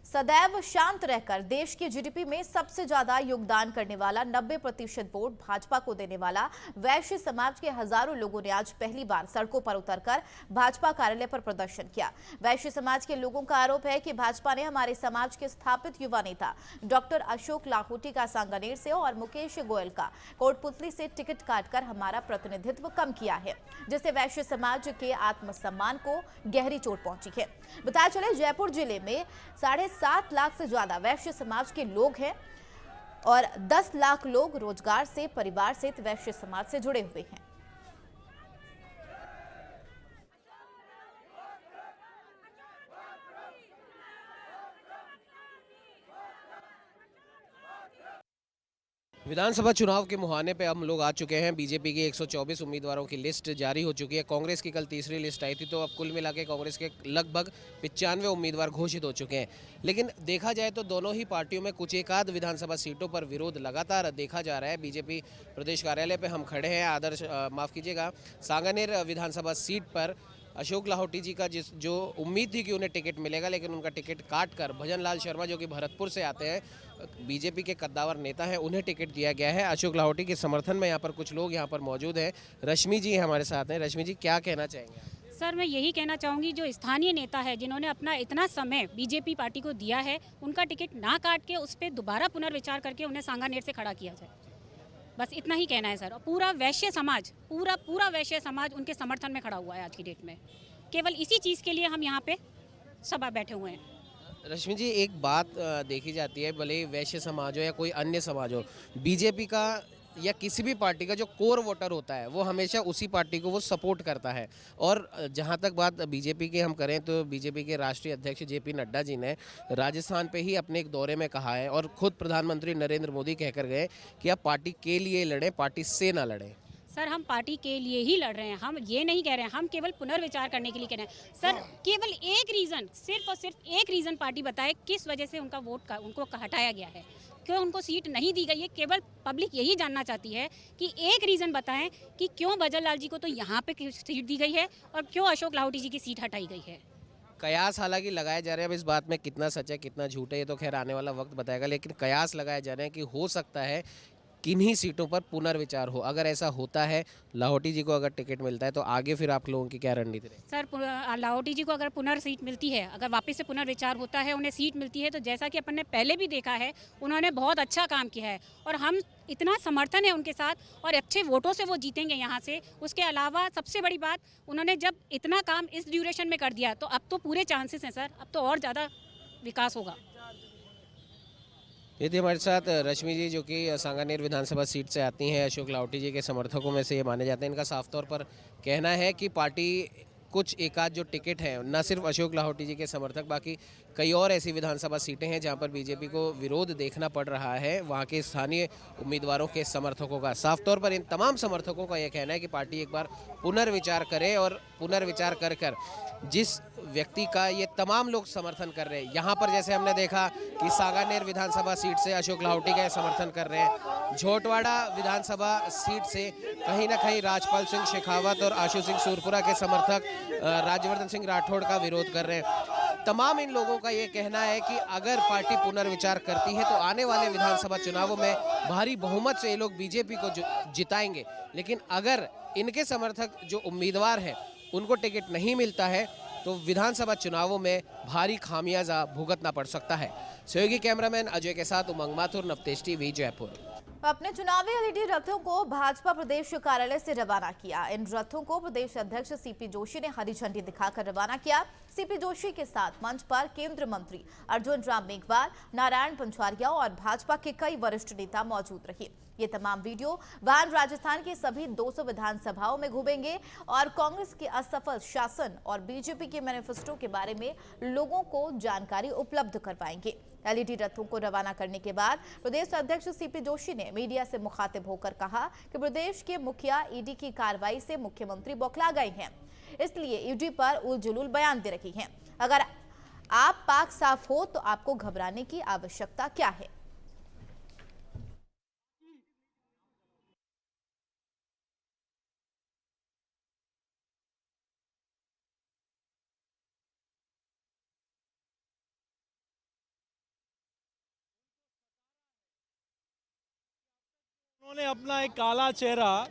सदैव शांत रहकर देश की जीडीपी में सबसे ज्यादा योगदान करने वाला 90% वोट भाजपा को देने वाला वैश्य समाज के हजारों लोगों ने आज पहली बार सड़कों पर उतरकर भाजपा कार्यालय पर प्रदर्शन किया। वैश्य समाज के लोगों का आरोप है कि भाजपा ने हमारे समाज के स्थापित युवा नेता डॉक्टर अशोक लाहोटी का सांगानेर से और मुकेश गोयल का कोटपुतली से टिकट काटकर हमारा प्रतिनिधित्व कम किया है, जिससे वैश्य समाज के आत्मसम्मान को गहरी चोट पहुंची है। बताया चले जयपुर जिले में 7.5 लाख से ज्यादा वैश्य समाज के लोग हैं और 10 लाख लोग रोजगार से परिवार सहित वैश्य समाज से जुड़े हुए हैं। विधानसभा चुनाव के मुहाने पे हम लोग आ चुके हैं। बीजेपी के 124 उम्मीदवारों की लिस्ट जारी हो चुकी है। कांग्रेस की कल तीसरी लिस्ट आई थी, तो अब कुल मिला के कांग्रेस के लगभग 95 उम्मीदवार घोषित हो चुके हैं। लेकिन देखा जाए तो दोनों ही पार्टियों में कुछ एकाध विधानसभा सीटों पर विरोध लगातार देखा जा रहा है। बीजेपी प्रदेश कार्यालय पर हम खड़े हैं। माफ़ कीजिएगा, सांगानेर विधानसभा सीट पर अशोक लाहोटी जी का जो उम्मीद थी कि उन्हें टिकट मिलेगा, लेकिन उनका टिकट काट कर भजन लाल शर्मा जो कि भरतपुर से आते हैं, बीजेपी के कद्दावर नेता हैं, उन्हें टिकट दिया गया है। अशोक लाहोटी के समर्थन में यहाँ पर कुछ लोग यहाँ पर मौजूद हैं। रश्मि जी हमारे साथ हैं। रश्मि जी, क्या कहना चाहेंगे? सर, मैं यही कहना चाहूँगी, जो स्थानीय नेता है जिन्होंने अपना इतना समय बीजेपी पार्टी को दिया है, उनका टिकट ना काट के उस पर दोबारा पुनर्विचार करके उन्हें सांगानेर से खड़ा किया जाए। बस इतना ही कहना है सर। और पूरा वैश्य समाज, पूरा वैश्य समाज उनके समर्थन में खड़ा हुआ है आज की डेट में। केवल इसी चीज़ के लिए हम यहाँ पे सभा बैठे हुए हैं। रश्मि जी, एक बात देखी जाती है, भले ही वैश्य समाज हो या कोई अन्य समाज हो, बीजेपी का या किसी भी पार्टी का जो कोर वोटर होता है वो हमेशा उसी पार्टी को वो सपोर्ट करता है। और जहाँ तक बात बीजेपी की हम करें तो बीजेपी के राष्ट्रीय अध्यक्ष जेपी नड्डा जी ने राजस्थान पे ही अपने एक दौरे में कहा है और खुद प्रधानमंत्री नरेंद्र मोदी कहकर गए कि आप पार्टी के लिए लड़ें, पार्टी से ना लड़ें। सर, हम पार्टी के लिए ही लड़ रहे हैं, हम ये नहीं कह रहे हैं, हम केवल पुनर्विचार करने के लिए कह रहे हैं। सर, केवल एक रीज़न, सिर्फ और सिर्फ एक रीज़न पार्टी बताए किस वजह से उनका वोट उनको हटाया गया है, क्यों उनको सीट नहीं दी गई है। केवल पब्लिक यही जानना चाहती है कि एक रीज़न बताएं कि क्यों भजन लाल जी को तो यहाँ पे सीट दी गई है और क्यों अशोक लाहोटी जी की सीट हटाई गई है। कयास हालांकि लगाए जा रहे हैं, अब इस बात में कितना सच है कितना झूठ है ये तो खैर आने वाला वक्त बताएगा, लेकिन कयास लगाए जा रहे हैं कि हो सकता है किन्हीं सीटों पर पुनर्विचार हो। अगर ऐसा होता है, लाहोटी जी को अगर टिकट मिलता है, तो आगे फिर आप लोगों की क्या रणनीति रहेगी? सर, लाहोटी जी को अगर सीट मिलती है, अगर वापस से पुनर्विचार होता है, उन्हें सीट मिलती है, तो जैसा कि अपन ने पहले भी देखा है, उन्होंने बहुत अच्छा काम किया है और हम इतना समर्थन है उनके साथ और अच्छे वोटों से वो जीतेंगे यहाँ से। उसके अलावा सबसे बड़ी बात, उन्होंने जब इतना काम इस ड्यूरेशन में कर दिया तो अब तो पूरे चांसेस हैं सर, अब तो और ज़्यादा विकास होगा। ये थी हमारे साथ रश्मि जी, जो कि सांगानेर विधानसभा सीट से आती हैं। अशोक लाहोटी जी के समर्थकों में से ये माने जाते हैं। इनका साफ तौर पर कहना है कि पार्टी कुछ एकाध जो टिकट है, न सिर्फ अशोक लाहोटी जी के समर्थक, बाकी कई और ऐसी विधानसभा सीटें हैं जहां पर बीजेपी को विरोध देखना पड़ रहा है वहां के स्थानीय उम्मीदवारों के समर्थकों का। साफ तौर पर इन तमाम समर्थकों का यह कहना है कि पार्टी एक बार पुनर्विचार करे और पुनर्विचार कर कर जिस व्यक्ति का ये तमाम लोग समर्थन कर रहे हैं, यहाँ पर जैसे हमने देखा कि सांगानेर विधानसभा सीट से अशोक लाहोटी का समर्थन कर रहे हैं, झोटवाड़ा विधानसभा सीट से कहीं ना कहीं राजपाल सिंह शेखावत और आशु सिंह सूरपुरा के समर्थक राज्यवर्धन सिंह राठौड़ का विरोध कर रहे हैं। तमाम इन लोगों का ये कहना है कि अगर पार्टी पुनर्विचार करती है तो आने वाले विधानसभा चुनावों में भारी बहुमत से ये लोग बीजेपी को जिताएंगे। लेकिन अगर इनके समर्थक जो उम्मीदवार हैं उनको टिकट नहीं मिलता है तो विधानसभा चुनावों में भारी खामियाजा भुगतना पड़ सकता है। सहयोगी कैमरामैन अजय के साथ उमंग माथुर, नवतेज टीवी, जयपुर। अपने चुनावी एलईडी रथों को भाजपा प्रदेश कार्यालय से रवाना किया। इन रथों को प्रदेश अध्यक्ष सीपी जोशी ने हरी झंडी दिखाकर रवाना किया। सीपी जोशी के साथ मंच पर केंद्रीय मंत्री अर्जुन राम मेघवाल, नारायण पंचारिया और भाजपा के कई वरिष्ठ नेता मौजूद रहे। ये तमाम वीडियो वाहन राजस्थान की सभी 200 विधानसभाओं में घूमेंगे और कांग्रेस के असफल शासन और बीजेपी के मैनिफेस्टो के बारे में लोगों को जानकारी उपलब्ध करवाएंगे। एलईडी रथों को रवाना करने के बाद प्रदेश अध्यक्ष सीपी जोशी ने मीडिया से मुखातिब होकर कहा कि प्रदेश के मुखिया ईडी की कार्रवाई से मुख्यमंत्री बौखला गए हैं, इसलिए ईडी पर उलझुल बयान दे रही हैं। अगर आप पाक साफ हो तो आपको घबराने की आवश्यकता क्या है? उन्होंने अपना एक काला चेहरा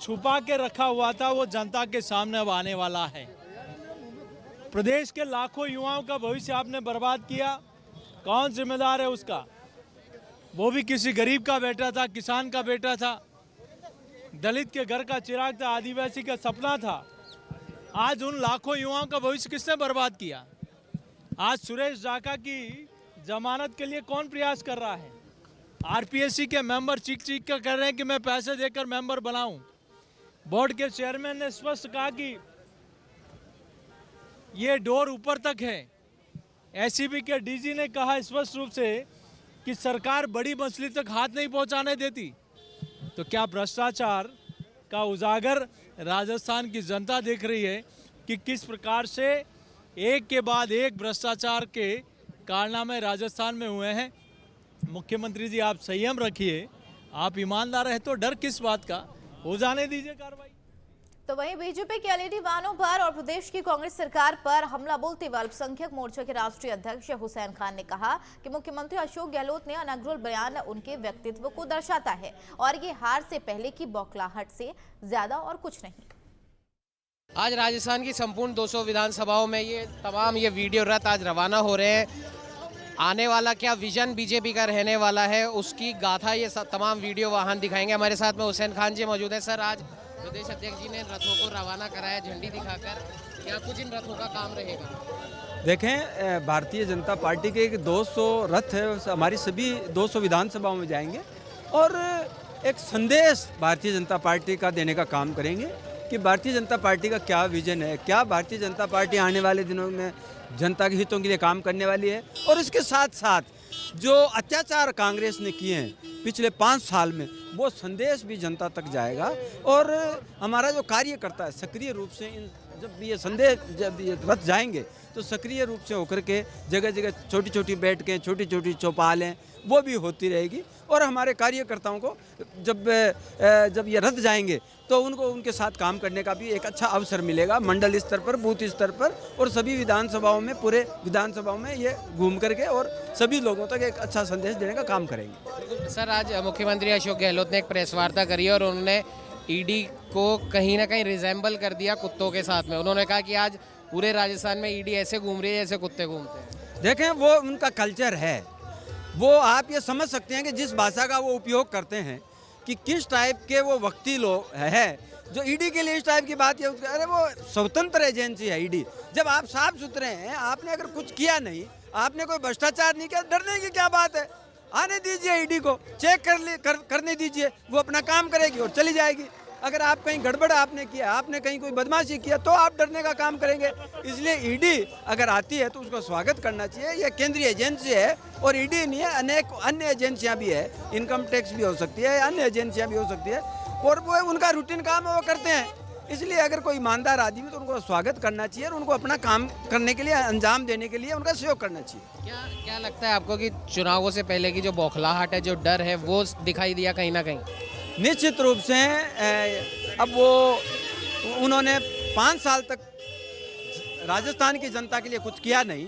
छुपा के रखा हुआ था, वो जनता के सामने अब आने वाला है। प्रदेश के लाखों युवाओं का भविष्य आपने बर्बाद किया, कौन जिम्मेदार है उसका? वो भी किसी गरीब का बेटा था, किसान का बेटा था, दलित के घर का चिराग था, आदिवासी का सपना था। आज उन लाखों युवाओं का भविष्य किसने बर्बाद किया? आज सुरेश जाका की जमानत के लिए कौन प्रयास कर रहा है? आरपीएससी के मेंबर चीख कर कह रहे हैं कि मैं पैसे देकर मेंबर बनाऊं। बोर्ड के चेयरमैन ने स्पष्ट कहा कि ये डोर ऊपर तक है। एसीबी के डीजी ने कहा स्पष्ट रूप से कि सरकार बड़ी मछली तक हाथ नहीं पहुंचाने देती। तो क्या भ्रष्टाचार का उजागर राजस्थान की जनता देख रही है कि किस प्रकार से एक के बाद एक भ्रष्टाचार के कारनामे राजस्थान में हुए हैं। मुख्यमंत्री जी, आप संयम रखिए, आप ईमानदार है तो डर किस बात का, हो जाने दीजिए कार्रवाई। तो वहीं बीजेपी के एलईडी वाहनों पर और प्रदेश की कांग्रेस सरकार पर हमला बोलते हुए अल्पसंख्यक मोर्चा के राष्ट्रीय अध्यक्ष हुसैन खान ने कहा कि मुख्यमंत्री अशोक गहलोत ने अनर्गल बयान उनके व्यक्तित्व को दर्शाता है और ये हार से पहले की बौखलाहट से ज्यादा और कुछ नहीं। आज राजस्थान की संपूर्ण 200 विधानसभाओं में ये तमाम ये वीडियो रथ आज रवाना हो रहे हैं। आने वाला क्या विजन बीजेपी का रहने वाला है, उसकी गाथा ये तमाम वीडियो वाहन दिखाएंगे। हमारे साथ में हुसैन खान जी मौजूद है। सर, आज प्रदेश अध्यक्ष जी ने रथों को रवाना कराया झंडी दिखाकर, क्या कुछ इन रथों का काम रहेगा? देखें, भारतीय जनता पार्टी के 200 रथ है, हमारी सभी 200 विधानसभाओं में जाएंगे और एक संदेश भारतीय जनता पार्टी का देने का काम करेंगे कि भारतीय जनता पार्टी का क्या विजन है, क्या भारतीय जनता पार्टी आने वाले दिनों में जनता के हितों के लिए काम करने वाली है। और इसके साथ साथ जो अत्याचार कांग्रेस ने किए हैं पिछले 5 साल में, वो संदेश भी जनता तक जाएगा। और हमारा जो कार्यकर्ता है सक्रिय रूप से जब ये संदेश, जब ये रथ जाएंगे तो सक्रिय रूप से होकर के जगह जगह छोटी छोटी बैठकें, छोटी छोटी चौपालें वो भी होती रहेगी। और हमारे कार्यकर्ताओं को जब ये रथ जाएंगे तो उनको उनके साथ काम करने का भी एक अच्छा अवसर मिलेगा, मंडल स्तर पर, बूथ स्तर पर, और सभी विधानसभाओं में, पूरे विधानसभाओं में ये घूम करके और सभी लोगों तक एक अच्छा संदेश देने का काम करेंगे। सर, आज मुख्यमंत्री अशोक गहलोत ने एक प्रेस वार्ता करी और उन्होंने ईडी को कहीं ना कहीं रिजेंबल कर दिया कुत्तों के साथ में। उन्होंने कहा कि आज पूरे राजस्थान में ईडी ऐसे घूम रही है जैसे कुत्ते घूमते हैं। देखें, वो उनका कल्चर है, वो आप ये समझ सकते हैं कि जिस भाषा का वो उपयोग करते हैं कि किस टाइप के वो वक्ती लोग हैं जो ईडी के लिए इस टाइप की बात है। अरे वो स्वतंत्र एजेंसी है ईडी। जब आप साफ सुथरे हैं, आपने अगर कुछ किया नहीं, आपने कोई भ्रष्टाचार नहीं किया, डरने की क्या बात है? आने दीजिए ईडी को, चेक करने दीजिए, वो अपना काम करेगी और चली जाएगी। अगर आप कहीं गड़बड़ आपने किया, आपने कहीं कोई बदमाशी किया, तो आप डरने का काम करेंगे। इसलिए ईडी अगर आती है तो उसको स्वागत करना चाहिए। यह केंद्रीय एजेंसी है और ईडी नहीं है, अनेक अन्य एजेंसियां भी है, इनकम टैक्स भी हो सकती है, अन्य एजेंसियां भी हो सकती है, और वो उनका रूटीन काम है, वो करते हैं। इसलिए अगर कोई ईमानदार आदमी तो उनको स्वागत करना चाहिए और उनको अपना काम करने के लिए, अंजाम देने के लिए उनका सहयोग करना चाहिए। क्या लगता है आपको कि चुनावों से पहले की जो बौखलाहट है, जो डर है, वो दिखाई दिया कहीं ना कहीं? निश्चित रूप से अब वो उन्होंने 5 साल तक राजस्थान की जनता के लिए कुछ किया नहीं।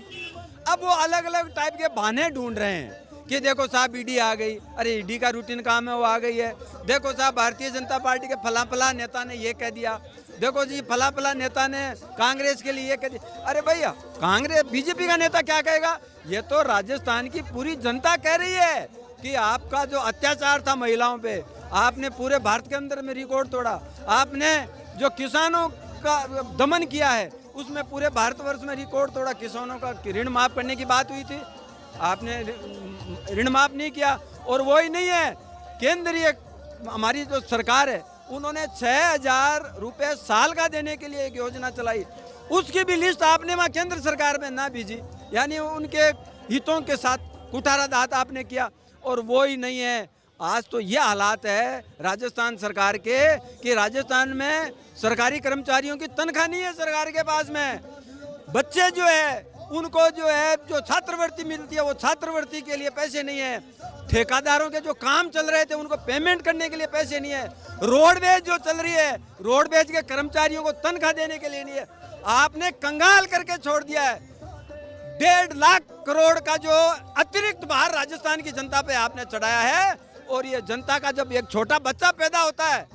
अब वो अलग अलग टाइप के बहाने ढूंढ रहे हैं कि देखो साहब ईडी आ गई, अरे ईडी का रूटीन काम है वो आ गई है, देखो साहब भारतीय जनता पार्टी के फला नेता ने ये कह दिया, देखो जी फला नेता ने कांग्रेस के लिए ये कह दिया। अरे भैया, कांग्रेस बीजेपी का नेता क्या कहेगा? ये तो राजस्थान की पूरी जनता कह रही है कि आपका जो अत्याचार था महिलाओं पे, आपने पूरे भारत के अंदर में रिकॉर्ड तोड़ा। आपने जो किसानों का दमन किया है उसमें पूरे भारतवर्ष में रिकॉर्ड तोड़ा। किसानों का ऋण माफ करने की बात हुई थी, आपने ऋण माफ नहीं किया। और वो ही नहीं है, केंद्रीय हमारी जो सरकार है उन्होंने 6000 रुपये साल का देने के लिए एक योजना चलाई, उसकी भी लिस्ट आपने वहाँ केंद्र सरकार में ना भेजी, यानी उनके हितों के साथ कुठाराघात आपने किया। और वो ही नहीं है, आज तो ये हालात है राजस्थान सरकार के कि राजस्थान में सरकारी कर्मचारियों की तनख्वाह नहीं है सरकार के पास में। बच्चे जो है उनको जो छात्रवृत्ति मिलती है वो छात्रवृत्ति के लिए पैसे नहीं है। ठेकेदारों के जो काम चल रहे थे उनको पेमेंट करने के लिए पैसे नहीं है। रोडवेज जो चल रही है, रोडवेज के कर्मचारियों को तनख्वाह देने के लिए नहीं है। आपने कंगाल करके छोड़ दिया है। 1.5 लाख करोड़ का जो अतिरिक्त भार राजस्थान की जनता पे आपने चढ़ाया है, और ये जनता का जब एक छोटा बच्चा पैदा होता है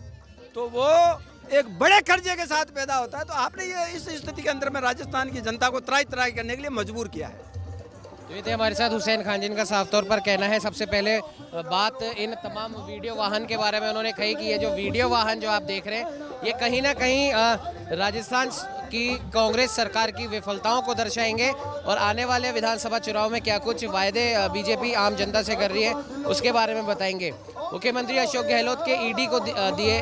तो वो एक बड़े कर्जे के साथ पैदा होता है। तो आपने ये इस स्थिति के अंदर में राजस्थान की जनता को त्राही करने के लिए मजबूर किया है। तो ये थे हमारे साथ हुसैन खान, जिनका साफ तौर पर कहना है, सबसे पहले बात इन तमाम वीडियो वाहन के बारे में उन्होंने कही कि ये जो वीडियो वाहन जो आप देख रहे हैं ये कहीं ना कहीं राजस्थान की कांग्रेस सरकार की विफलताओं को दर्शाएंगे और आने वाले विधानसभा चुनाव में क्या कुछ वायदे बीजेपी आम जनता से कर रही है उसके बारे में बताएंगे। मुख्यमंत्री अशोक गहलोत के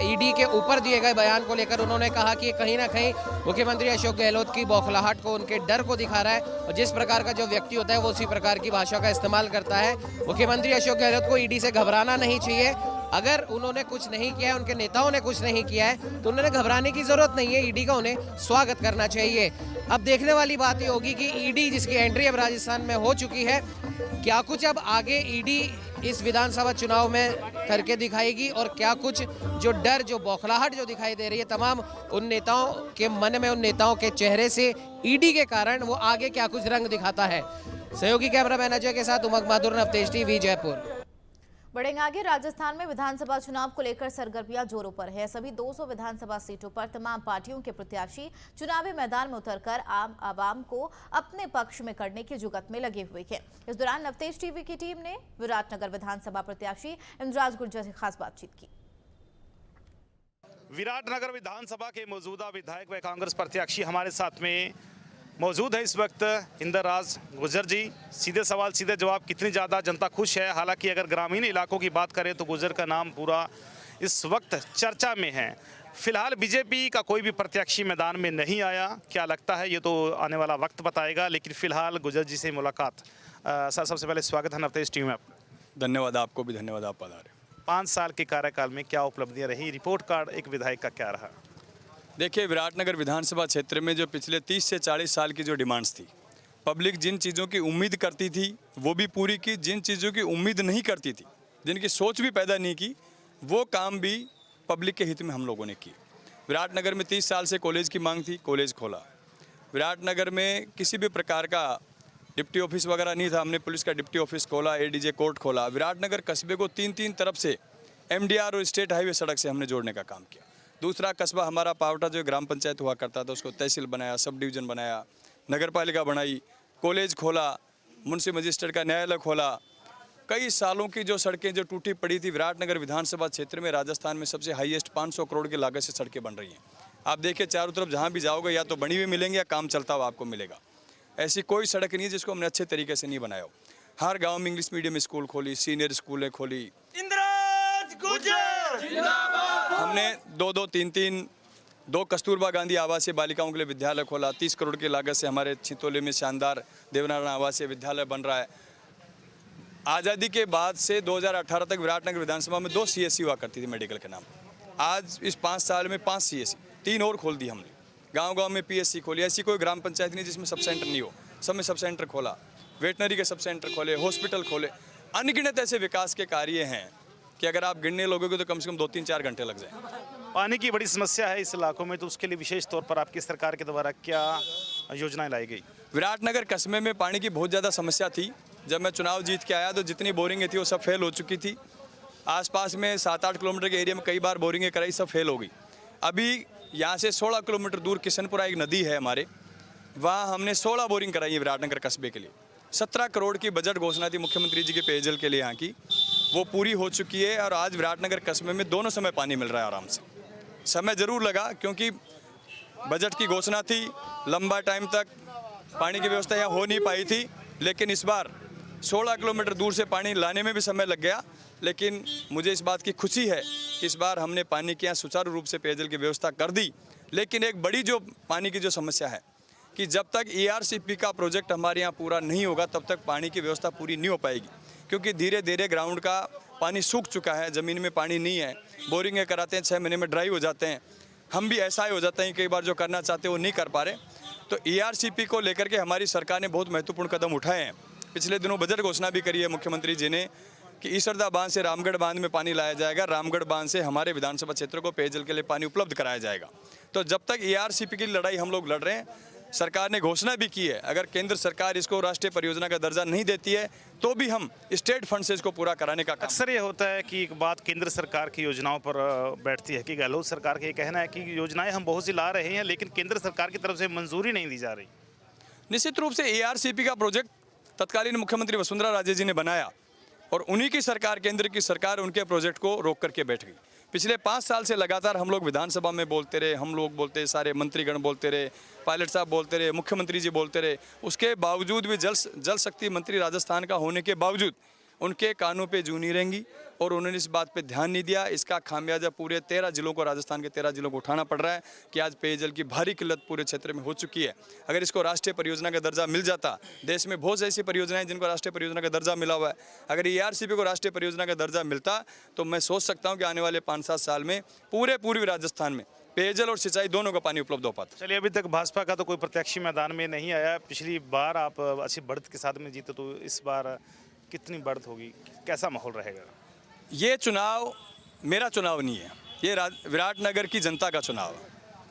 ईडी के ऊपर दिए गए बयान को लेकर उन्होंने कहा कि कहीं ना कहीं मुख्यमंत्री अशोक गहलोत की बौखलाहट को, उनके डर को दिखा रहा है और जिस प्रकार का जो व्यक्ति होता है वो उसी प्रकार की भाषा का इस्तेमाल करता है। मुख्यमंत्री अशोक गहलोत को ईडी से घबराना नहीं चाहिए। अगर उन्होंने कुछ नहीं किया है, उनके नेताओं ने कुछ नहीं किया है, तो उन्होंने घबराने की जरूरत नहीं है। ईडी का उन्हें स्वागत करना चाहिए। अब देखने वाली बात ये होगी कि ईडी जिसकी एंट्री अब राजस्थान में हो चुकी है, क्या कुछ अब आगे ईडी इस विधानसभा चुनाव में करके दिखाएगी और क्या कुछ जो डर, जो बौखलाहट जो दिखाई दे रही है तमाम उन नेताओं के मन में, उन नेताओं के चेहरे से ईडी के कारण, वो आगे क्या कुछ रंग दिखाता है। सहयोगी कैमरा मैनेजर के साथ उमंग माथुर, नवतेज टीवी, जयपुर। बढ़ेंगे आगे। राजस्थान में विधानसभा चुनाव को लेकर सरगर्मियां जोरों पर है। सभी 200 विधानसभा सीटों पर तमाम पार्टियों के प्रत्याशी चुनावी मैदान में उतरकर आम आवाम को अपने पक्ष में करने की जुगत में लगे हुए हैं। इस दौरान नवतेज टीवी की टीम ने विराटनगर विधानसभा प्रत्याशी इंद्राज गुर्जर से खास बातचीत की। विराटनगर विधानसभा के मौजूदा विधायक व कांग्रेस प्रत्याशी हमारे साथ में मौजूद है इस वक्त इंद्राज गुर्जर जी। सीधे सवाल सीधे जवाब, कितनी ज़्यादा जनता खुश है? हालांकि अगर ग्रामीण इलाकों की बात करें तो गुर्जर का नाम पूरा इस वक्त चर्चा में है। फिलहाल बीजेपी का कोई भी प्रत्याशी मैदान में नहीं आया। क्या लगता है ये तो आने वाला वक्त बताएगा, लेकिन फिलहाल गुर्जर जी से मुलाकात। सर, सबसे पहले स्वागत है नवतेज टीवी में आपका। धन्यवाद, आपको भी धन्यवाद, आप पधारे। 5 साल के कार्यकाल में क्या उपलब्धियाँ रही? रिपोर्ट कार्ड एक विधायक का क्या रहा? देखिए, विराटनगर विधानसभा क्षेत्र में जो पिछले 30 से 40 साल की जो डिमांड्स थी, पब्लिक जिन चीज़ों की उम्मीद करती थी वो भी पूरी की, जिन चीज़ों की उम्मीद नहीं करती थी, जिनकी सोच भी पैदा नहीं की, वो काम भी पब्लिक के हित में हम लोगों ने किए। विराटनगर में 30 साल से कॉलेज की मांग थी, कॉलेज खोला। विराटनगर में किसी भी प्रकार का डिप्टी ऑफिस वगैरह नहीं था, हमने पुलिस का डिप्टी ऑफिस खोला, एडीजे कोर्ट खोला। विराटनगर कस्बे को 3 तरफ से एमडीआर और स्टेट हाईवे सड़क से हमने जोड़ने का काम किया। दूसरा कस्बा हमारा पावटा जो ग्राम पंचायत हुआ करता था उसको तहसील बनाया, सब डिवीज़न बनाया, नगरपालिका बनाई, कॉलेज खोला, मुंशी मजिस्ट्रेट का न्यायालय खोला। कई सालों की जो सड़कें जो टूटी पड़ी थी, विराटनगर विधानसभा क्षेत्र में राजस्थान में सबसे हाईएस्ट 500 करोड़ की लागत से सड़कें बन रही हैं। आप देखिए चारों तरफ जहाँ भी जाओगे या तो बनी हुई मिलेंगी या काम चलता हुआ आपको मिलेगा। ऐसी कोई सड़क नहीं है जिसको हमने अच्छे तरीके से नहीं बनाया हो। हर गाँव में इंग्लिश मीडियम स्कूल खोली, सीनियर स्कूलें खोली। हमने 2-2, 3-3 2 कस्तूरबा गांधी आवासीय बालिकाओं के लिए विद्यालय खोला। 30 करोड़ की लागत से हमारे छितौली में शानदार देवनारायण आवासीय विद्यालय बन रहा है। आज़ादी के बाद से 2018 तक विराटनगर विधानसभा में 2 CSC हुआ करती थी मेडिकल के नाम। आज इस 5 साल में 5 CSC, 3 और खोल दी हमने। गांव-गांव में PSC खोली। ऐसी कोई ग्राम पंचायत नहीं जिसमें सब सेंटर नहीं हो, सब में सब सेंटर खोला। वेटनरी के सब सेंटर खोले, हॉस्पिटल खोले। अनगिनत ऐसे विकास के कार्य हैं कि अगर आप गिनने लगोगे तो कम से कम 2-3-4 घंटे लग जाए। पानी की बड़ी समस्या है इस इलाकों में, तो उसके लिए विशेष तौर पर आपकी सरकार के द्वारा क्या योजनाएं लाई गई? विराटनगर कस्बे में पानी की बहुत ज़्यादा समस्या थी। जब मैं चुनाव जीत के आया तो जितनी बोरिंगें थी वो सब फेल हो चुकी थी। आसपास में 7-8 किलोमीटर के एरिया में कई बार बोरिंगें कराई, सब फेल हो गई। अभी यहाँ से 16 किलोमीटर दूर किशनपुरा एक नदी है हमारे, वहाँ हमने 16 बोरिंग कराई है विराटनगर कस्बे के लिए। 17 करोड़ की बजट घोषणा थी मुख्यमंत्री जी के पेयजल के लिए यहाँ की, वो पूरी हो चुकी है। और आज विराटनगर कस्बे में दोनों समय पानी मिल रहा है आराम से। समय ज़रूर लगा क्योंकि बजट की घोषणा थी, लंबा टाइम तक पानी की व्यवस्था यहाँ हो नहीं पाई थी, लेकिन इस बार 16 किलोमीटर दूर से पानी लाने में भी समय लग गया। लेकिन मुझे इस बात की खुशी है कि इस बार हमने पानी के यहाँ सुचारू रूप से पेयजल की व्यवस्था कर दी। लेकिन एक बड़ी जो पानी की जो समस्या है कि जब तक ERCP का प्रोजेक्ट हमारे यहाँ पूरा नहीं होगा तब तक पानी की व्यवस्था पूरी नहीं हो पाएगी, क्योंकि धीरे धीरे ग्राउंड का पानी सूख चुका है, ज़मीन में पानी नहीं है। बोरिंगें कराते हैं, 6 महीने में ड्राई हो जाते हैं। हम भी ऐसा ही हो जाते हैं, कई बार जो करना चाहते हैं वो नहीं कर पा रहे। तो ERCP को लेकर के हमारी सरकार ने बहुत महत्वपूर्ण कदम उठाए हैं। पिछले दिनों बजट घोषणा भी करी है मुख्यमंत्री जी ने कि ईसरदा बांध से रामगढ़ बांध में पानी लाया जाएगा, रामगढ़ बांध से हमारे विधानसभा क्षेत्र को पेयजल के लिए पानी उपलब्ध कराया जाएगा। तो जब तक ERCP की लड़ाई हम लोग लड़ रहे हैं, सरकार ने घोषणा भी की है, अगर केंद्र सरकार इसको राष्ट्रीय परियोजना का दर्जा नहीं देती है तो भी हम स्टेट फंड से इसको पूरा कराने का काम। अक्सर ये होता है कि एक बात केंद्र सरकार की योजनाओं पर बैठती है कि गहलोत सरकार का ये कहना है कि योजनाएं हम बहुत सी ला रहे हैं लेकिन केंद्र सरकार की तरफ से मंजूरी नहीं दी जा रही। निश्चित रूप से ARCP का प्रोजेक्ट तत्कालीन मुख्यमंत्री वसुंधरा राजे जी ने बनाया और उन्हीं की सरकार, केंद्र की सरकार उनके प्रोजेक्ट को रोक करके बैठ गई। पिछले 5 साल से लगातार हम लोग विधानसभा में बोलते रहे, हम लोग बोलते, सारे मंत्रीगण बोलते रहे, पायलट साहब बोलते रहे, मुख्यमंत्री जी बोलते रहे, उसके बावजूद भी जल शक्ति मंत्री राजस्थान का होने के बावजूद उनके कानों पे जू नहीं रहेंगी और उन्होंने इस बात पे ध्यान नहीं दिया। इसका खामियाजा पूरे 13 जिलों को, राजस्थान के 13 जिलों को उठाना पड़ रहा है कि आज पेयजल की भारी किल्लत पूरे क्षेत्र में हो चुकी है। अगर इसको राष्ट्रीय परियोजना का दर्जा मिल जाता, देश में बहुत ऐसी परियोजनाएं जिनको राष्ट्रीय परियोजना का दर्जा मिला हुआ है, अगर ARCP को राष्ट्रीय परियोजना का दर्जा मिलता तो मैं सोच सकता हूँ कि आने वाले 5-7 साल में पूरे पूर्वी राजस्थान में पेयजल और सिंचाई दोनों का पानी उपलब्ध हो पाता। चलिए, अभी तक भाजपा का तो कोई प्रत्याशी मैदान में नहीं आया। पिछली बार आप अच्छी बढ़त के साथ में जीते, तो इस बार कितनी बढ़त होगी, कैसा माहौल रहेगा? ये चुनाव मेरा चुनाव नहीं है, ये विराटनगर की जनता का चुनाव है,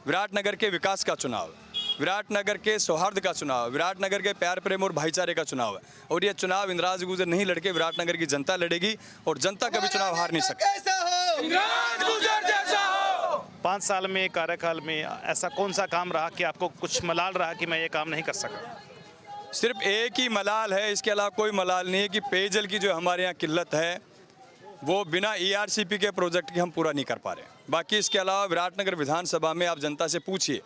विराटनगर के विकास का चुनाव, विराटनगर के सौहार्द का चुनाव, विराटनगर के प्यार प्रेम और भाईचारे का चुनाव है। और ये चुनाव इंदिराज गुर्जर नहीं लड़के, विराटनगर की जनता लड़ेगी और जनता कभी चुनाव हार नहीं सकती। 5 साल में कार्यकाल में ऐसा कौन सा काम रहा कि आपको कुछ मलाल रहा कि मैं ये काम नहीं कर सका? सिर्फ एक ही मलाल है, इसके अलावा कोई मलाल नहीं है कि पेयजल की जो हमारे यहाँ किल्लत है वो बिना ARCP के प्रोजेक्ट की हम पूरा नहीं कर पा रहे। बाकी इसके अलावा विराटनगर विधानसभा में आप जनता से पूछिए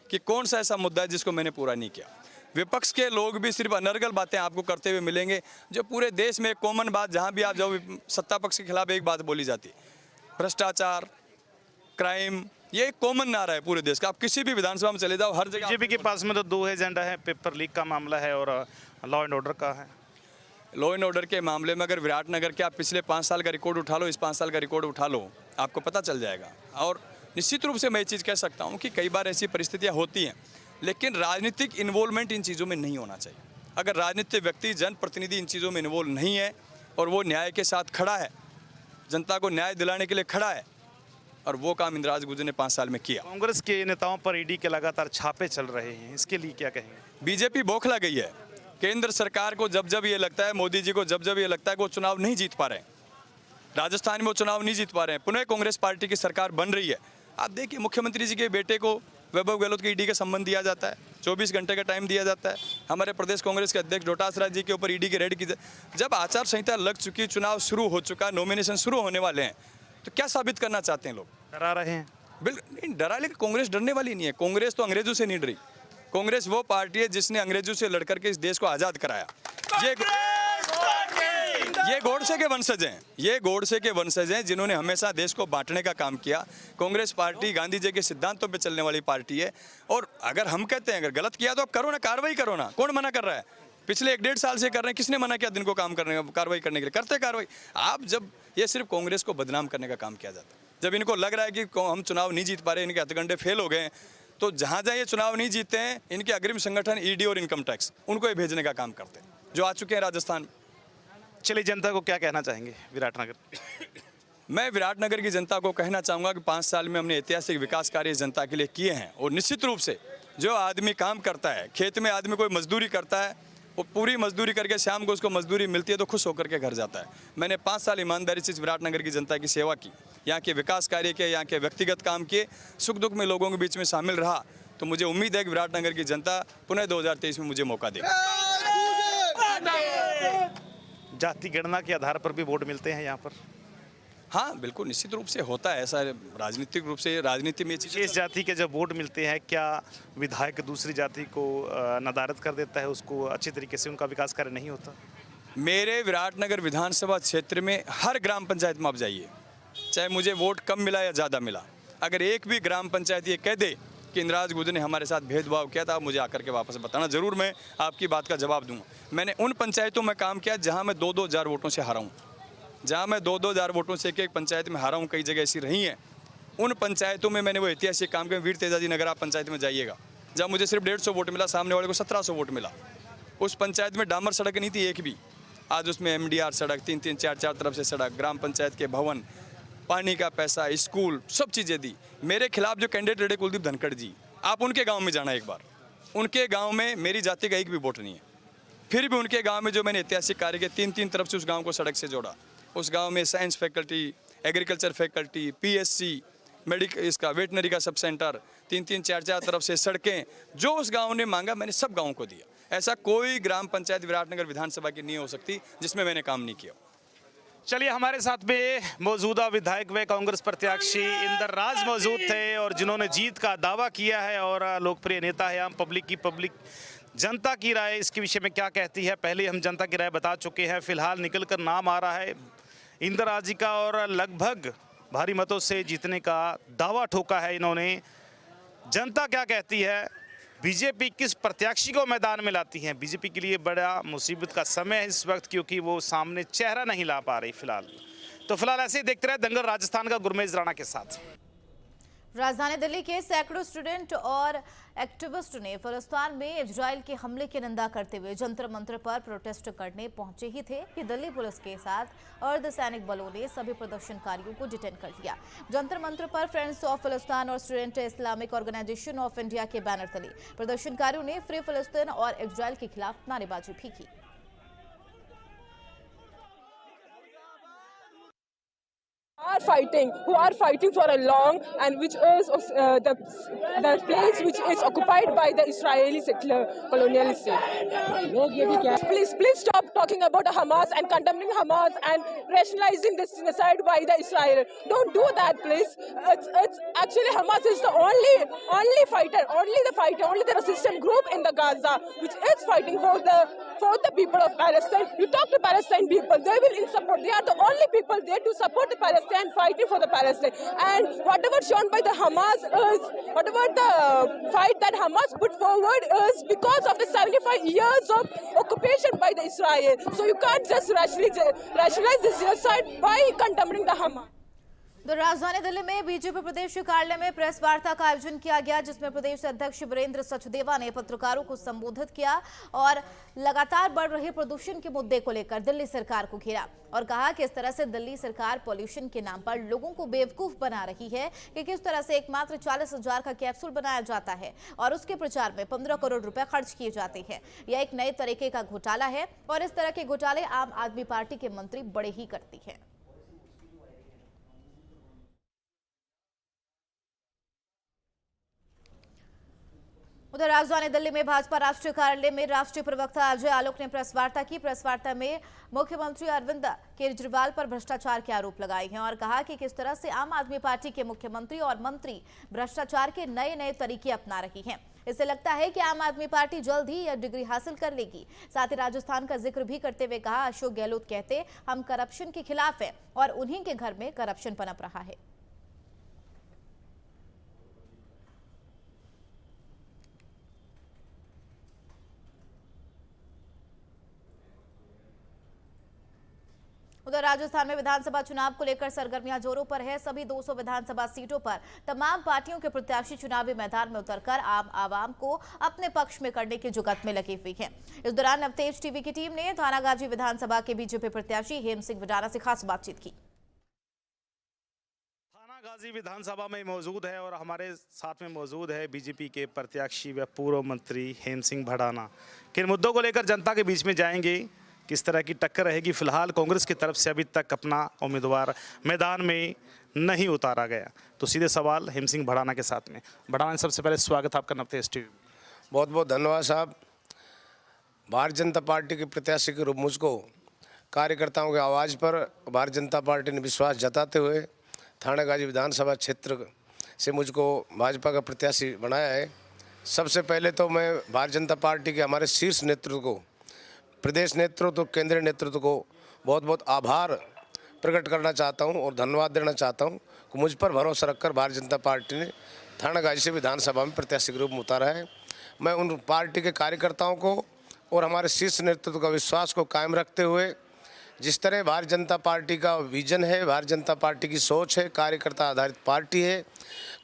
कि कौन सा ऐसा मुद्दा है जिसको मैंने पूरा नहीं किया। विपक्ष के लोग भी सिर्फ अनर्गल बातें आपको करते हुए मिलेंगे, जो पूरे देश में एक कॉमन बात, जहाँ भी आप जाओ सत्ता पक्ष के खिलाफ एक बात बोली जाती है, भ्रष्टाचार, क्राइम, ये एक कॉमन नारा है पूरे देश का। आप किसी भी विधानसभा में चले जाओ, हर जगह बीजेपी के पास में तो 2 एजेंडा है, पेपर लीक का मामला है और लॉ एंड ऑर्डर का है। लॉ एंड ऑर्डर के मामले में अगर विराटनगर के आप पिछले 5 साल का रिकॉर्ड उठा लो, इस 5 साल का रिकॉर्ड उठा लो, आपको पता चल जाएगा। और निश्चित रूप से मैं ये चीज़ कह सकता हूँ कि कई बार ऐसी परिस्थितियाँ होती हैं, लेकिन राजनीतिक इन्वॉल्वमेंट इन चीज़ों में नहीं होना चाहिए। अगर राजनीतिक व्यक्ति, जनप्रतिनिधि इन चीज़ों में इन्वॉल्व नहीं है और वो न्याय के साथ खड़ा है, जनता को न्याय दिलाने के लिए खड़ा है, और वो काम इंदिराज गुर्जर ने 5 साल में किया। कांग्रेस के नेताओं पर ईडी के लगातार छापे चल रहे हैं, इसके लिए क्या कहेंगे? बीजेपी बौखला गई है। केंद्र सरकार को जब जब ये लगता है, मोदी जी को जब जब ये लगता है कि वो चुनाव नहीं जीत पा रहे हैं, राजस्थान में वो चुनाव नहीं जीत पा रहे हैं, पुनः कांग्रेस पार्टी की सरकार बन रही है। आप देखिए, मुख्यमंत्री जी के बेटे को वैभव गहलोत के ईडी का संबंध दिया जाता है, 24 घंटे का टाइम दिया जाता है। हमारे प्रदेश कांग्रेस के अध्यक्ष डोटासरा जी के ऊपर ईडी की रेड की। जब आचार संहिता लग चुकी, चुनाव शुरू हो चुका, नॉमिनेशन शुरू होने वाले हैं, तो क्या साबित करना चाहते हैं लोग? डरा रहे हैं? बिल्कुल नहीं डरा, लेकिन कांग्रेस डरने वाली नहीं है। कांग्रेस तो अंग्रेजों से नहीं डरी। कांग्रेस वो पार्टी है जिसने अंग्रेजों से लड़कर के इस देश को आज़ाद कराया। ये गोडसे के वंशज हैं, ये गोडसे के वंशज हैं जिन्होंने हमेशा देश को बांटने का काम किया। कांग्रेस पार्टी गांधी जी के सिद्धांतों पे चलने वाली पार्टी है। और अगर हम कहते हैं अगर गलत किया तो आप करो ना, कार्रवाई करो ना, कौन मना कर रहा है? पिछले 1-1.5 साल से कर रहे हैं, किसने मना किया दिन को काम करने का, कार्रवाई करने के लिए? करते कार्रवाई। आप जब ये सिर्फ कांग्रेस को बदनाम करने का काम किया जाता है, जब इनको लग रहा है कि हम चुनाव नहीं जीत पा रहे, इनके हथकंडे फेल हो गए, तो जहाँ जहाँ ये चुनाव नहीं जीतते हैं, इनके अग्रिम संगठन ईडी और इनकम टैक्स उनको ये भेजने का काम करते हैं, जो आ चुके हैं राजस्थान में। चलिए, जनता को क्या कहना चाहेंगे विराटनगर? मैं विराटनगर की जनता को कहना चाहूँगा कि 5 साल में हमने ऐतिहासिक विकास कार्य जनता के लिए किए हैं। और निश्चित रूप से जो आदमी काम करता है, खेत में आदमी कोई मजदूरी करता है, वो पूरी मजदूरी करके शाम को उसको मजदूरी मिलती है तो खुश होकर के घर जाता है। मैंने 5 साल ईमानदारी से विराटनगर की जनता की सेवा की, यहाँ के विकास कार्य किए, यहाँ के व्यक्तिगत काम किए, सुख दुख में लोगों के बीच में शामिल रहा। तो मुझे उम्मीद है कि विराटनगर की जनता पुनः 2023 में मुझे मौका देगी। जाति गणना के आधार पर भी वोट मिलते हैं यहाँ पर? हाँ बिल्कुल, निश्चित रूप से होता है ऐसा। राजनीतिक रूप से, राजनीति में विशेष जाति के जब वोट मिलते हैं, क्या विधायक दूसरी जाति को नदारद कर देता है, उसको अच्छी तरीके से उनका विकास कार्य नहीं होता? मेरे विराटनगर विधानसभा क्षेत्र में हर ग्राम पंचायत में आप जाइए, चाहे मुझे वोट कम मिला या ज़्यादा मिला, अगर एक भी ग्राम पंचायत ये कह दे कि इंदिराज गुर्जर ने हमारे साथ भेदभाव किया था, आप मुझे आकर के वापस बताना, ज़रूर मैं आपकी बात का जवाब दूंगा। मैंने उन पंचायतों में काम किया जहां मैं 2-2 हज़ार वोटों से हारा हूं, जहां मैं 2-2 हज़ार वोटों से एक पंचायत में हारा हूं, कई जगह ऐसी रही हैं। उन पंचायतों में मैंने वो ऐतिहासिक काम किया। वीर तेजाजी नगर आप पंचायत में जाइएगा, जहाँ मुझे सिर्फ 150 वोट मिला, सामने वाले को 1700 वोट मिला। उस पंचायत में डामर सड़क नहीं थी एक भी, आज उसमें MDR सड़क, 3-3, 4-4 तरफ से सड़क, ग्राम पंचायत के भवन, पानी का पैसा, स्कूल, सब चीज़ें दी। मेरे खिलाफ जो कैंडिडेट रहे कुलदीप धनखड़ जी, आप उनके गांव में जाना एक बार, उनके गांव में मेरी जाति का एक भी वोट नहीं है। फिर भी उनके गांव में जो मैंने ऐतिहासिक कार्य किया, तीन तरफ से उस गांव को सड़क से जोड़ा। उस गांव में science faculty, agriculture faculty, PSC, medical, इसका वेटनरी का सब सेंटर, तीन चार तरफ से सड़कें, जो उस गांव ने मांगा मैंने सब गाँव को दिया। ऐसा कोई ग्राम पंचायत विराटनगर विधानसभा की नहीं हो सकती जिसमें मैंने काम नहीं किया। चलिए, हमारे साथ में मौजूदा विधायक व कांग्रेस प्रत्याशी इंदरराज मौजूद थे और जिन्होंने जीत का दावा किया है और लोकप्रिय नेता है। हम पब्लिक जनता की राय इसके विषय में क्या कहती है, पहले हम जनता की राय बता चुके हैं। फिलहाल निकल कर नाम आ रहा है इंदरराज जी का और लगभग भारी मतों से जीतने का दावा ठोका है इन्होंने। जनता क्या कहती है, बीजेपी किस प्रत्याशी को मैदान में लाती है? बीजेपी के लिए बड़ा मुसीबत का समय है इस वक्त, क्योंकि वो सामने चेहरा नहीं ला पा रही फिलहाल। तो फिलहाल ऐसे ही देखते रहे दंगल राजस्थान का गुरमेज राणा के साथ। राजधानी दिल्ली के सैकड़ों स्टूडेंट और एक्टिविस्ट ने फिलिस्तीन में इजराइल के हमले की निंदा करते हुए जंतर मंतर पर प्रोटेस्ट करने पहुंचे ही थे कि दिल्ली पुलिस के साथ अर्धसैनिक बलों ने सभी प्रदर्शनकारियों को डिटेन कर लिया। जंतर मंतर पर फ्रेंड्स ऑफ फिलिस्तीन और student Islamic organisation of India के बैनर तले प्रदर्शनकारियों ने फ्री फिलिस्तीन और इजराइल के खिलाफ नारेबाजी भी की। who are fighting for a long, and which is the place which is occupied by the Israeli settler colonialist state. Please stop talking about Hamas and condemning Hamas and rationalizing this genocide by the Israel. Don't do that, please. It's actually Hamas is the only fighter, only the resistance group in the Gaza, which is fighting for the people of Palestine. You talk to Palestine people, they will in support. They are the only people there to support the Palestine, fighting for the Palestine. And whatever shown by the Hamas is, whatever the fight that Hamas put forward is because of the 75 years of occupation by the Israel. So you can't just rationalize this genocide by condemning the Hamas. तो राजधानी दिल्ली में BJP प्रदेश कार्यालय में press वार्ता का आयोजन किया गया, जिसमें प्रदेश अध्यक्ष वीरेंद्र सचदेवा ने पत्रकारों को संबोधित किया और लगातार बढ़ रहे प्रदूषण के मुद्दे को लेकर दिल्ली सरकार को घेरा और कहा कि इस तरह से दिल्ली सरकार पॉल्यूशन के नाम पर लोगों को बेवकूफ बना रही है कि किस तरह से एकमात्र 40,000 का कैप्सूल बनाया जाता है और उसके प्रचार में 15 करोड़ रुपए खर्च किए जाते हैं। यह एक नए तरीके का घोटाला है और इस तरह के घोटाले आम आदमी पार्टी के मंत्री बड़े ही करती है। उधर राजधानी दिल्ली में भाजपा राष्ट्रीय कार्यालय में राष्ट्रीय प्रवक्ता अजय आलोक ने प्रेस वार्ता की। प्रेस वार्ता में मुख्यमंत्री अरविंद केजरीवाल पर भ्रष्टाचार के आरोप लगाए हैं और कहा कि किस तरह से आम आदमी पार्टी के मुख्यमंत्री और मंत्री भ्रष्टाचार के नए तरीके अपना रही हैं। इससे लगता है कि आम आदमी पार्टी जल्द ही यह डिग्री हासिल कर लेगी। साथ ही राजस्थान का जिक्र भी करते हुए कहा, अशोक गहलोत कहते हम करप्शन के खिलाफ हैं और उन्हीं के घर में करप्शन पनप रहा है। उधर राजस्थान में विधानसभा चुनाव को लेकर सरगर्मियां जोरों पर है। सभी 200 विधानसभा सीटों पर तमाम पार्टियों के प्रत्याशी चुनावी मैदान में उतरकर आम आवाम को अपने पक्ष में करने की जुगत में लगी हुई है। इस दौरान नवतेज टीवी की टीम ने थानागाजी विधानसभा के बीजेपी प्रत्याशी हेम सिंह भडाना से खास बातचीत की। थानागाजी विधानसभा में मौजूद है और हमारे साथ में मौजूद है बीजेपी के प्रत्याशी व पूर्व मंत्री हेम सिंह भडाना। किन मुद्दों को लेकर जनता के बीच में जाएंगे, किस तरह की टक्कर रहेगी? फिलहाल कांग्रेस की तरफ से अभी तक अपना उम्मीदवार मैदान में नहीं उतारा गया, तो सीधे सवाल हेम सिंह भडाना के साथ में। भडाना, सबसे पहले स्वागत आपका नवतेज टीवी। बहुत बहुत धन्यवाद साहब। भारतीय जनता पार्टी के प्रत्याशी के रूप मुझको कार्यकर्ताओं की आवाज़ पर भारतीय जनता पार्टी ने विश्वास जताते हुए थानागाजी विधानसभा क्षेत्र से मुझको भाजपा का प्रत्याशी बनाया है। सबसे पहले तो मैं भारतीय जनता पार्टी के हमारे शीर्ष नेतृत्व को, प्रदेश नेतृत्व, केंद्रीय नेतृत्व को बहुत बहुत आभार प्रकट करना चाहता हूं और धन्यवाद देना चाहता हूं कि मुझ पर भरोसा रखकर भारतीय जनता पार्टी ने थानागाजी से विधानसभा में प्रत्याशी के रूप में उतारा है। मैं उन पार्टी के कार्यकर्ताओं को और हमारे शीर्ष नेतृत्व का विश्वास को कायम रखते हुए, जिस तरह भारतीय जनता पार्टी का विजन है, भारतीय जनता पार्टी की सोच है, कार्यकर्ता आधारित पार्टी है,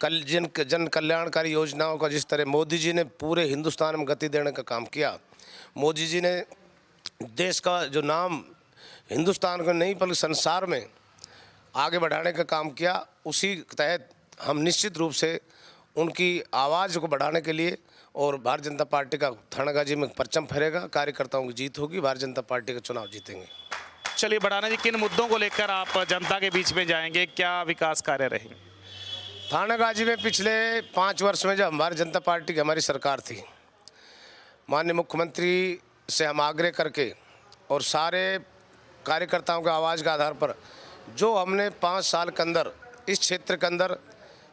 जन कल्याणकारी योजनाओं का जिस तरह मोदी जी ने पूरे हिंदुस्तान में गति देने का काम किया, मोदी जी ने देश का जो नाम हिंदुस्तान को नहीं बल्कि संसार में आगे बढ़ाने का काम किया, उसी तहत हम निश्चित रूप से उनकी आवाज़ को बढ़ाने के लिए और भारतीय जनता पार्टी का थानागाजी में परचम फहरेगा, कार्यकर्ताओं की जीत होगी, भारतीय जनता पार्टी का चुनाव जीतेंगे। चलिए बढ़ाना जी, किन मुद्दों को लेकर आप जनता के बीच में जाएंगे, क्या विकास कार्य रहेंगे? थानागाजी में पिछले 5 वर्ष में जब भारतीय जनता पार्टी की हमारी सरकार थी, माननीय मुख्यमंत्री से हम आग्रह करके और सारे कार्यकर्ताओं के आवाज़ के आधार पर जो हमने 5 साल के अंदर इस क्षेत्र के अंदर,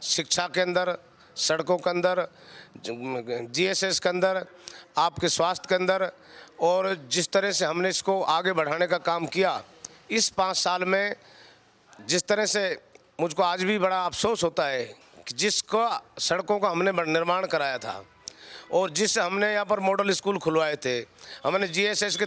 शिक्षा के अंदर, सड़कों के अंदर, जीएसएस के अंदर, आपके स्वास्थ्य के अंदर, और जिस तरह से हमने इसको आगे बढ़ाने का काम किया इस 5 साल में, जिस तरह से मुझको आज भी बड़ा अफसोस होता है कि जिसको सड़कों का हमने निर्माण कराया था और जिससे हमने यहाँ पर मॉडल स्कूल खुलवाए थे, हमने जीएसएस के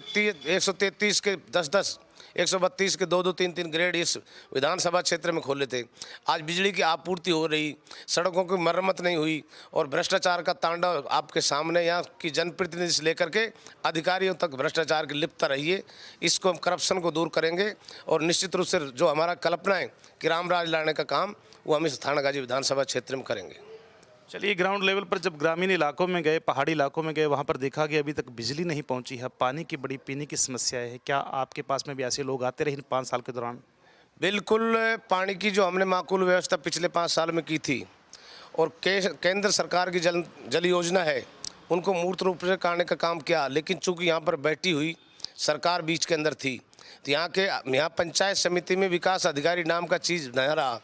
133 के 10-10, 132 के 2-2, 3-3 ग्रेड इस विधानसभा क्षेत्र में खोले थे। आज बिजली की आपूर्ति हो रही, सड़कों की मरम्मत नहीं हुई और भ्रष्टाचार का तांडव आपके सामने, यहाँ की जनप्रतिनिधि से लेकर के अधिकारियों तक भ्रष्टाचार की लिप्तता रही है। इसको हम करप्शन को दूर करेंगे और निश्चित रूप से जो हमारा कल्पना है कि रामराज लाने का काम, वो हम इस थानागाजी विधानसभा क्षेत्र में करेंगे। चलिए ग्राउंड लेवल पर जब ग्रामीण इलाकों में गए, पहाड़ी इलाकों में गए, वहाँ पर देखा कि अभी तक बिजली नहीं पहुँची है, पानी की बड़ी पीने की समस्या है। क्या आपके पास में भी ऐसे लोग आते रहे इन 5 साल के दौरान? बिल्कुल, पानी की जो हमने माकूल व्यवस्था पिछले 5 साल में की थी और केंद्र सरकार की जल योजना है, उनको मूर्त रूप से करने का काम किया, लेकिन चूँकि यहाँ पर बैठी हुई सरकार बीच के अंदर थी तो यहाँ पंचायत समिति में विकास अधिकारी नाम का चीज़ न रहा।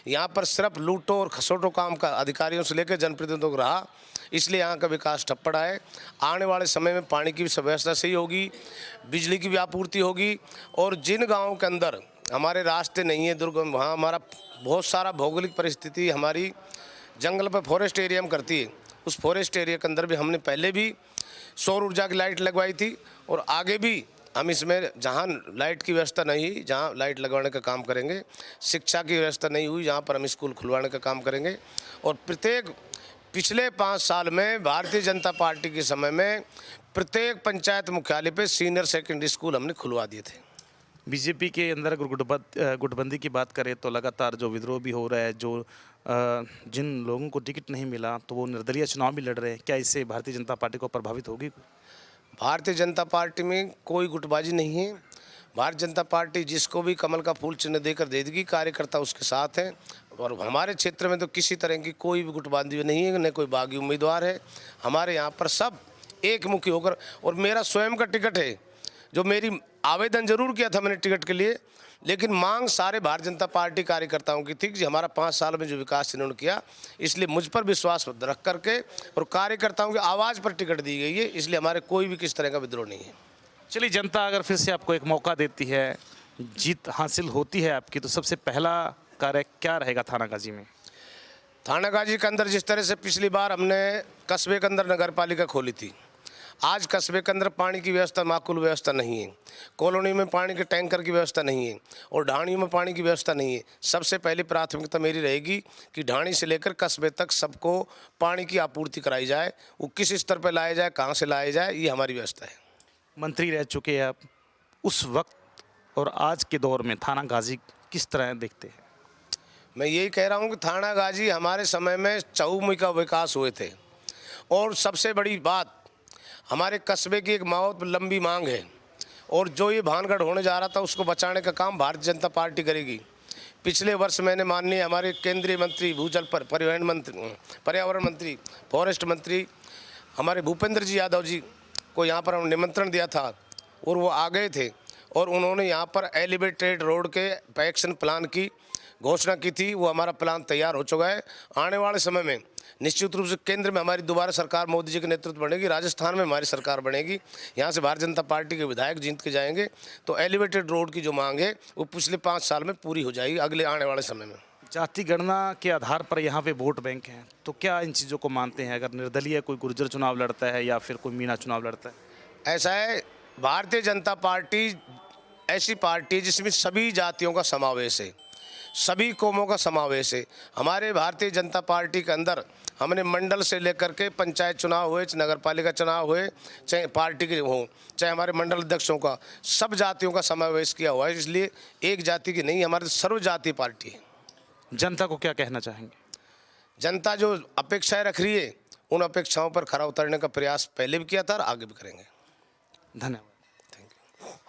यहाँ पर सिर्फ लूटो और खसोटो काम का अधिकारियों से लेकर जनप्रतिनिधियों को रहा, इसलिए यहाँ का विकास ठप पड़ा है। आने वाले समय में पानी की भी व्यवस्था सही होगी, बिजली की भी आपूर्ति होगी, और जिन गाँवों के अंदर हमारे रास्ते नहीं है, दुर्गम, वहाँ हमारा बहुत सारा भौगोलिक परिस्थिति हमारी जंगल पर फॉरेस्ट एरिया में करती है, उस फॉरेस्ट एरिया के अंदर भी हमने पहले भी सौर ऊर्जा की लाइट लगवाई थी और आगे भी हम इसमें जहाँ लाइट की व्यवस्था नहीं हुई, जहाँ लाइट लगवाने का काम करेंगे। शिक्षा की व्यवस्था नहीं हुई, जहाँ पर हम स्कूल खुलवाने का काम करेंगे। और पिछले 5 साल में भारतीय जनता पार्टी के समय में प्रत्येक पंचायत मुख्यालय पे सीनियर सेकेंडरी स्कूल हमने खुलवा दिए थे। बीजेपी के अंदर अगर गुटबंदी की बात करें तो लगातार जो विद्रोह भी हो रहा है, जो जिन लोगों को टिकट नहीं मिला तो वो निर्दलीय चुनाव भी लड़ रहे हैं, क्या इससे भारतीय जनता पार्टी को प्रभावित होगी? भारतीय जनता पार्टी में कोई गुटबाजी नहीं है। भारतीय जनता पार्टी जिसको भी कमल का फूल चिन्ह देकर दे देगी, कार्यकर्ता उसके साथ हैं, और हमारे क्षेत्र में तो किसी तरह की कोई भी गुटबाजी नहीं है, न कोई बागी उम्मीदवार है। हमारे यहाँ पर सब एक मुखी होकर, और मेरा स्वयं का टिकट है, जो मेरी आवेदन जरूर किया था मैंने टिकट के लिए, लेकिन मांग सारे भारतीय जनता पार्टी कार्यकर्ताओं की थी कि हमारा 5 साल में जो विकास इन्होंने किया, इसलिए मुझ पर विश्वास रख करके और कार्यकर्ताओं की आवाज़ पर टिकट दी गई है, इसलिए हमारे कोई भी किस तरह का विद्रोह नहीं है। चलिए, जनता अगर फिर से आपको एक मौका देती है, जीत हासिल होती है आपकी, तो सबसे पहला कार्य क्या रहेगा थानागाजी में? थानागाजी के अंदर जिस तरह से पिछली बार हमने कस्बे के अंदर नगर पालिका खोली थी, आज कस्बे के अंदर पानी की व्यवस्था, माकूल व्यवस्था नहीं है, कॉलोनी में पानी के टैंकर की व्यवस्था नहीं है और ढाणियों में पानी की व्यवस्था नहीं है। सबसे पहली प्राथमिकता मेरी रहेगी कि ढाणी से लेकर कस्बे तक सबको पानी की आपूर्ति कराई जाए, वो किस स्तर पर लाया जाए, कहाँ से लाया जाए, ये हमारी व्यवस्था है। मंत्री रह चुके हैं आप, उस वक्त और आज के दौर में थानागाजी किस तरह देखते हैं? मैं यही कह रहा हूँ कि थानागाजी हमारे समय में चहुमुखी का विकास हुए थे, और सबसे बड़ी बात हमारे कस्बे की एक बहुत लंबी मांग है, और जो ये भानगढ़ होने जा रहा था उसको बचाने का काम भारतीय जनता पार्टी करेगी। पिछले वर्ष मैंने माननीय हमारे केंद्रीय मंत्री, भूजल परिवहन मंत्री, पर्यावरण मंत्री, फॉरेस्ट मंत्री हमारे भूपेंद्र जी यादव जी को यहाँ पर हम निमंत्रण दिया था और वो आ गए थे, और उन्होंने यहाँ पर एलिवेटेड रोड के एक्शन प्लान की घोषणा की थी। वो हमारा प्लान तैयार हो चुका है। आने वाले समय में निश्चित रूप से केंद्र में हमारी दोबारा सरकार मोदी जी के नेतृत्व बनेगी, राजस्थान में हमारी सरकार बनेगी, यहाँ से भारतीय जनता पार्टी के विधायक जीत के जाएंगे, तो एलिवेटेड रोड की जो मांग है वो पिछले 5 साल में पूरी हो जाएगी अगले आने वाले समय में। जाति गणना के आधार पर यहाँ पे वोट बैंक है, तो क्या इन चीज़ों को मानते हैं? अगर निर्दलीय कोई गुर्जर चुनाव लड़ता है या फिर कोई मीना चुनाव लड़ता है? ऐसा है, भारतीय जनता पार्टी ऐसी पार्टी है जिसमें सभी जातियों का समावेश है, सभी कौमों का समावेश है। हमारे भारतीय जनता पार्टी के अंदर हमने मंडल से लेकर के पंचायत चुनाव हुए, चाहे नगर पालिका चुनाव हुए, चाहे पार्टी के हों, चाहे हमारे मंडल अध्यक्षों का, सब जातियों का समावेश किया हुआ है। इसलिए एक जाति की नहीं, हमारी सर्वजातीय पार्टी है। जनता को क्या कहना चाहेंगे? जनता जो अपेक्षाएं रख रही है उन अपेक्षाओं पर खरा उतरने का प्रयास पहले भी किया था और आगे भी करेंगे। धन्यवाद।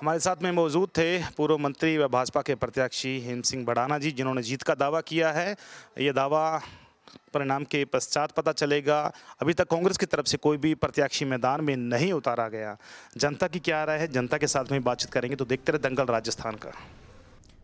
हमारे साथ में मौजूद थे पूर्व मंत्री व भाजपा के प्रत्याशी हेम सिंह भड़ाना जी, जिन्होंने जीत का दावा किया है। ये दावा परिणाम के पश्चात पता चलेगा। अभी तक कांग्रेस की तरफ से कोई भी प्रत्याशी मैदान में नहीं उतारा गया। जनता की क्या राय है, जनता के साथ में बातचीत करेंगे। तो देखते रहे दंगल राजस्थान का।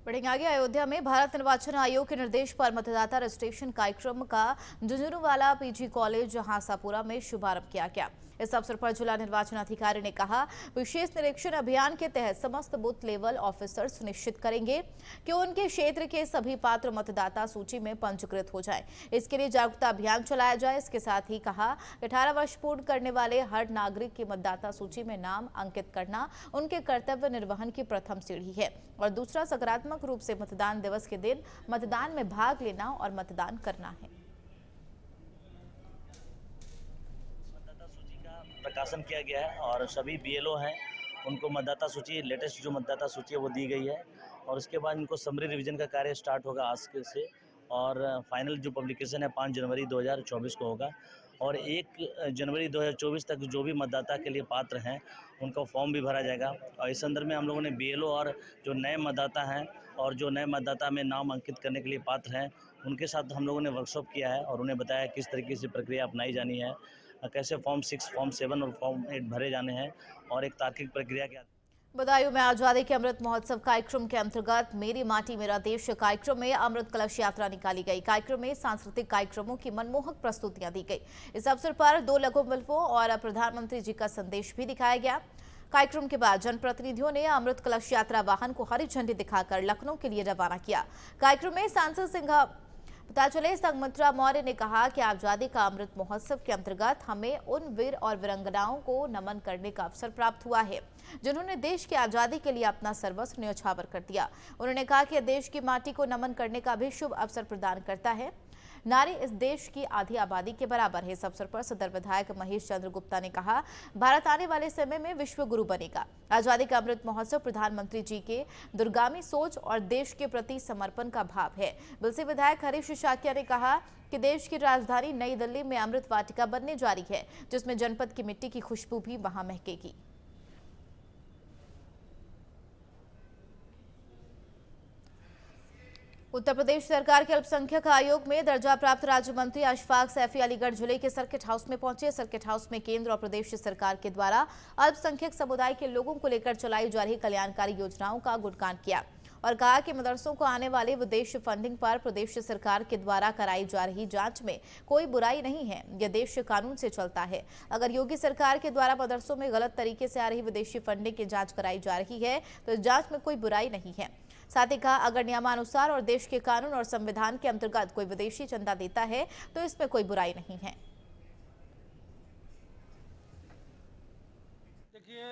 बढ़ेंगे आगे। अयोध्या में भारत निर्वाचन आयोग के निर्देश पर मतदाता रजिस्ट्रेशन कार्यक्रम का झुंझुनूवाला पीजी कॉलेज हासापुरा में शुभारंभ किया गया। इस अवसर पर जिला निर्वाचन अधिकारी ने कहा, विशेष निरीक्षण अभियान के तहत समस्त बूथ लेवल ऑफिसर सुनिश्चित करेंगे कि उनके क्षेत्र के सभी पात्र मतदाता सूची में पंजीकृत हो जाएं। इसके लिए जागरूकता अभियान चलाया जाए। इसके साथ ही कहा, 18 वर्ष पूर्ण करने वाले हर नागरिक की मतदाता सूची में नाम अंकित करना उनके कर्तव्य निर्वहन की प्रथम सीढ़ी है और दूसरा सकारात्मक रूप से मतदान दिवस के दिन मतदान में भाग लेना और मतदान करना है। प्रकाशन किया गया है और सभी बीएलओ हैं उनको मतदाता सूची, लेटेस्ट जो मतदाता सूची है वो दी गई है और उसके बाद इनको समरी रिवीजन का कार्य स्टार्ट होगा आज से और फाइनल जो पब्लिकेशन है 5 जनवरी 2024 को होगा और 1 जनवरी 2024 तक जो भी मतदाता के लिए पात्र हैं उनका फॉर्म भी भरा जाएगा। और इस संदर्भ में हम लोगों ने बीएलओ और जो नए मतदाता हैं और जो नए मतदाता में नाम अंकित करने के लिए पात्र हैं उनके साथ हम लोगों ने वर्कशॉप किया है और उन्हें बताया किस तरीके से प्रक्रिया अपनाई जानी है, कैसे फॉर्म 6, फॉर्म 7 और फॉर्म 8 भरे जाने हैं और एक तार्किक प्रक्रिया के। बदायूं में आजादी के अमृत महोत्सव कार्यक्रम के अंतर्गत मेरी माटी मेरा देश कार्यक्रम में अमृत कलश यात्रा निकाली गई। कार्यक्रम में सांस्कृतिक कार्यक्रमों की मनमोहक प्रस्तुतियां दी गई। इस अवसर पर 2 लघु फिल्मों और प्रधानमंत्री जी का संदेश भी दिखाया गया। कार्यक्रम के बाद जनप्रतिनिधियों ने अमृत कलश यात्रा वाहन को हरी झंडी दिखाकर लखनऊ के लिए रवाना किया। कार्यक्रम में सांसद सिंह पता चले संगमित्रा मौर्य ने कहा कि आजादी का अमृत महोत्सव के अंतर्गत हमें उन वीर और वीरांगनाओं को नमन करने का अवसर प्राप्त हुआ है जिन्होंने देश की आजादी के लिए अपना सर्वस्व न्यौछावर कर दिया। उन्होंने कहा कि देश की माटी को नमन करने का भी शुभ अवसर प्रदान करता है। नारी इस देश की आधी आबादी के बराबर है। इस अवसर पर सदर विधायक महेश चंद्र गुप्ता ने कहा, भारत आने वाले समय में विश्व गुरु बनेगा। आजादी का अमृत महोत्सव प्रधानमंत्री जी के दूरगामी सोच और देश के प्रति समर्पण का भाव है। बिलसी विधायक हरीश शाक्या ने कहा कि देश की राजधानी नई दिल्ली में अमृत वाटिका बनने जा रही है, जिसमें जनपद की मिट्टी की खुशबू भी वहां महकेगी। उत्तर प्रदेश सरकार के अल्पसंख्यक आयोग में दर्जा प्राप्त राज्य मंत्री अशफाक सैफी अलीगढ़ जिले के सर्किट हाउस में पहुंचे। सर्किट हाउस में केंद्र और प्रदेश सरकार के द्वारा अल्पसंख्यक समुदाय के लोगों को लेकर चलाई जा रही कल्याणकारी योजनाओं का गुणगान किया और कहा कि मदरसों को आने वाले विदेशी फंडिंग पर प्रदेश सरकार के द्वारा कराई जा रही जांच में कोई बुराई नहीं है। यह देश कानून से चलता है। अगर योगी सरकार के द्वारा मदरसों में गलत तरीके से आ रही विदेशी फंडिंग की जांच कराई जा रही है तो इस जांच में कोई बुराई नहीं है। साथ ही कहा, अगर नियमानुसार और देश के कानून और संविधान के अंतर्गत कोई विदेशी चंदा देता है तो इसमें कोई बुराई नहीं है। देखिए,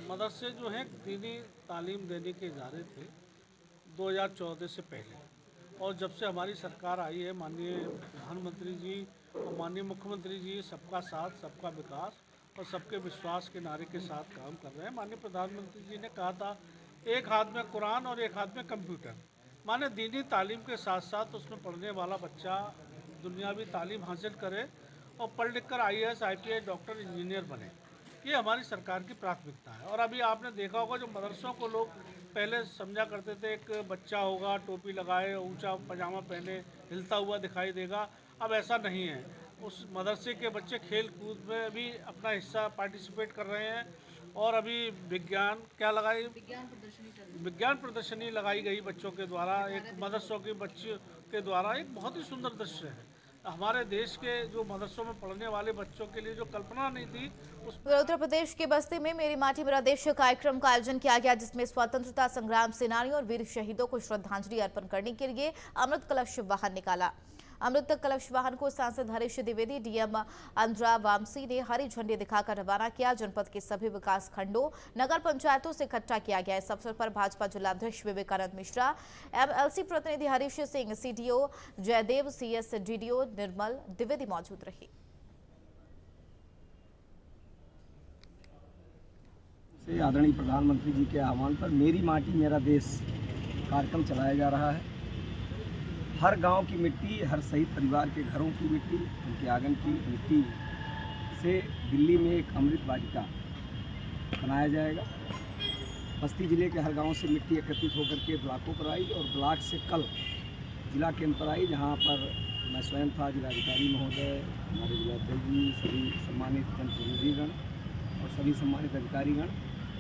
मदरसे जो हैं दीनी तालीम देने के इजारे थे 2014 से पहले और जब से हमारी सरकार आई है, माननीय प्रधानमंत्री जी और माननीय मुख्यमंत्री जी सबका साथ, सबका विकास और सबके विश्वास के नारे के साथ काम कर रहे हैं। माननीय प्रधानमंत्री जी ने कहा था एक हाथ में कुरान और एक हाथ में कंप्यूटर, माने दीनी तालीम के साथ साथ उसमें पढ़ने वाला बच्चा दुनियावी तालीम हासिल करे और पढ़ लिख कर IAS, IPS, डॉक्टर, इंजीनियर बने। ये हमारी सरकार की प्राथमिकता है। और अभी आपने देखा होगा जो मदरसों को लोग पहले समझा करते थे एक बच्चा होगा टोपी लगाए, ऊंचा पजामा पहने, हिलता हुआ दिखाई देगा, अब ऐसा नहीं है। उस मदरसे के बच्चे खेल कूद में भी अपना हिस्सा पार्टिसिपेट कर रहे हैं और अभी विज्ञान प्रदर्शनी लगाई गई बच्चों के द्वारा, एक मदरसों के बच्चों के द्वारा। एक बहुत ही सुंदर दृश्य है। हमारे देश के जो मदरसों में पढ़ने वाले बच्चों के लिए जो कल्पना नहीं थी उत्तर प्रदेश के बस्ती में मेरी माटी मेरा देश कार्यक्रम का आयोजन किया गया, जिसमें स्वतंत्रता संग्राम सेनानियों और वीर शहीदों को श्रद्धांजलि अर्पण करने के लिए अमृत कलश वाहन निकाला। अमृत कलश वाहन को सांसद हरीश द्विवेदी, डीएम अंद्रा वामसी ने हरी झंडी दिखाकर रवाना किया। जनपद के सभी विकास खंडों, नगर पंचायतों से इकट्ठा किया गया। इस अवसर पर भाजपा जिलाध्यक्ष विवेकानंद मिश्रा, MLC प्रतिनिधि Harish Singh, CDO Jaydev, CS DDO निर्मल द्विवेदी मौजूद रहे। आदरणीय प्रधानमंत्री जी के आह्वान पर मेरी माटी मेरा देश कार्यक्रम चलाया जा रहा है। हर गांव की मिट्टी, हर शहीद परिवार के घरों की मिट्टी, उनके आंगन की मिट्टी से दिल्ली में एक अमृत वाटिका बनाया जाएगा। बस्ती जिले के हर गांव से मिट्टी एकत्रित होकर के ब्लॉकों पर आई और ब्लॉक से कल जिला केंद्र पर आई, जहां पर मैं स्वयं था, जिलाधिकारी महोदय, हमारे जिलाध्यक्ष जी, सभी सम्मानित जनप्रतिनिधिगण और सभी सम्मानित अधिकारीगण,